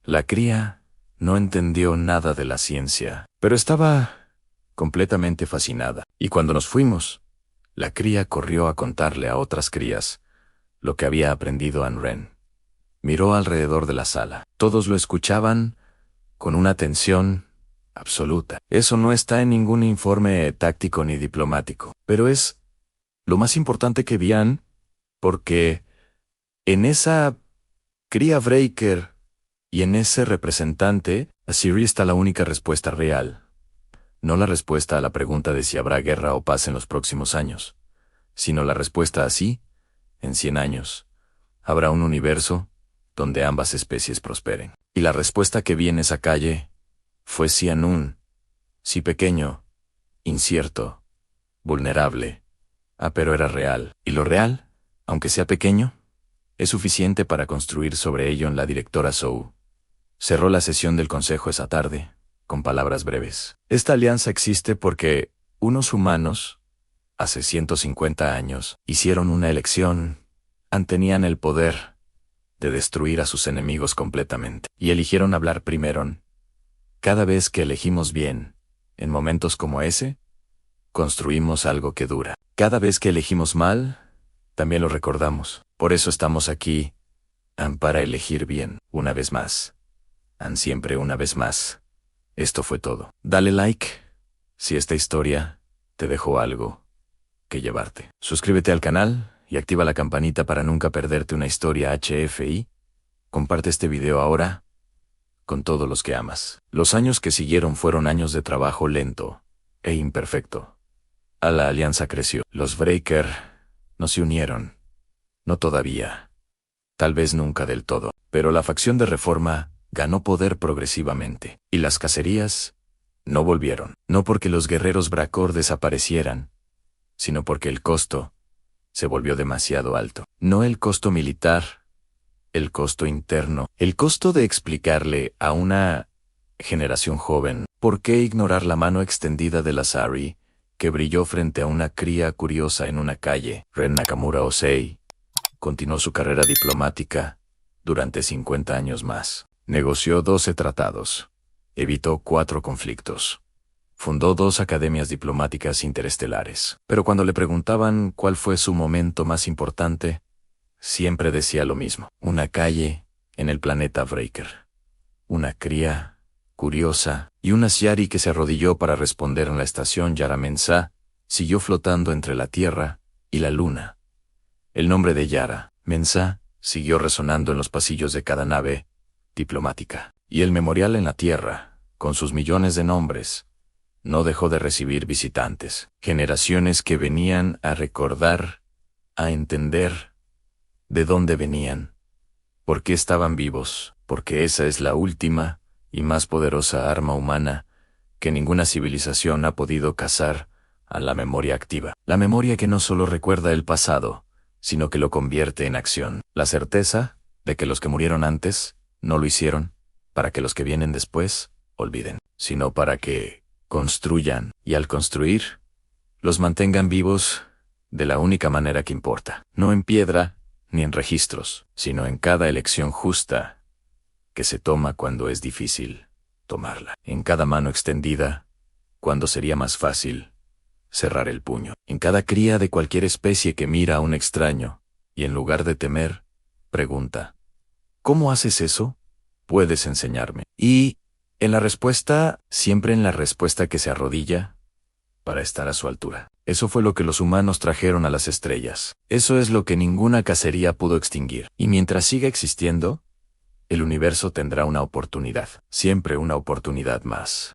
La cría no entendió nada de la ciencia, pero estaba completamente fascinada. Y cuando nos fuimos, la cría corrió a contarle a otras crías lo que había aprendido Ren. Miró alrededor de la sala. Todos lo escuchaban con una atención absoluta. Eso no está en ningún informe táctico ni diplomático, pero es lo más importante que vean, porque en esa cría breaker y en ese representante, Ashari está la única respuesta real. No la respuesta a la pregunta de si habrá guerra o paz en los próximos años, sino la respuesta a si, en 100 años, habrá un universo donde ambas especies prosperen. Y la respuesta que vi en esa calle fue sí en un sí pequeño, incierto, vulnerable. Pero era real. Y lo real, aunque sea pequeño, es suficiente para construir sobre ello. La directora Zhou cerró la sesión del consejo esa tarde con palabras breves. Esta alianza existe porque unos humanos, hace 150 años, hicieron una elección. Tenían el poder de destruir a sus enemigos completamente. Y eligieron hablar primero. Cada vez que elegimos bien, en momentos como ese, construimos algo que dura. Cada vez que elegimos mal, también lo recordamos. Por eso estamos aquí, para elegir bien, una vez más. Siempre una vez más. Esto fue todo. Dale like si esta historia te dejó algo que llevarte. Suscríbete al canal y activa la campanita para nunca perderte una historia HFI. Comparte este video ahora con todos los que amas. Los años que siguieron fueron años de trabajo lento e imperfecto. La alianza creció. Los Breaker no se unieron. No todavía. Tal vez nunca del todo. Pero la facción de Reforma ganó poder progresivamente. Y las cacerías no volvieron. No porque los guerreros Brakor desaparecieran, sino porque el costo se volvió demasiado alto. No el costo militar, el costo interno. El costo de explicarle a una generación joven por qué ignorar la mano extendida de la Sari, que brilló frente a una cría curiosa en una calle. Ren Nakamura Osei continuó su carrera diplomática durante 50 años más. Negoció 12 tratados. Evitó 4 conflictos. Fundó 2 academias diplomáticas interestelares. Pero cuando le preguntaban cuál fue su momento más importante, siempre decía lo mismo. Una calle en el planeta Breaker. Una cría curiosa y una Ashari que se arrodilló para responder en la estación Yara Mensah siguió flotando entre la Tierra y la Luna. El nombre de Yara Mensah siguió resonando en los pasillos de cada nave diplomática. Y el memorial en la Tierra, con sus millones de nombres, no dejó de recibir visitantes. Generaciones que venían a recordar, a entender de dónde venían, por qué estaban vivos, porque esa es la última y más poderosa arma humana que ninguna civilización ha podido cazar, a la memoria activa. La memoria que no solo recuerda el pasado, sino que lo convierte en acción. La certeza de que los que murieron antes no lo hicieron para que los que vienen después olviden, sino para que construyan, y al construir, los mantengan vivos de la única manera que importa. No en piedra ni en registros, sino en cada elección justa que se toma cuando es difícil tomarla. En cada mano extendida, cuando sería más fácil cerrar el puño. En cada cría de cualquier especie que mira a un extraño, y en lugar de temer, pregunta, ¿cómo haces eso? ¿Puedes enseñarme? Y en la respuesta, siempre en la respuesta que se arrodilla para estar a su altura. Eso fue lo que los humanos trajeron a las estrellas. Eso es lo que ninguna cacería pudo extinguir. Y mientras siga existiendo, el universo tendrá una oportunidad. Siempre una oportunidad más.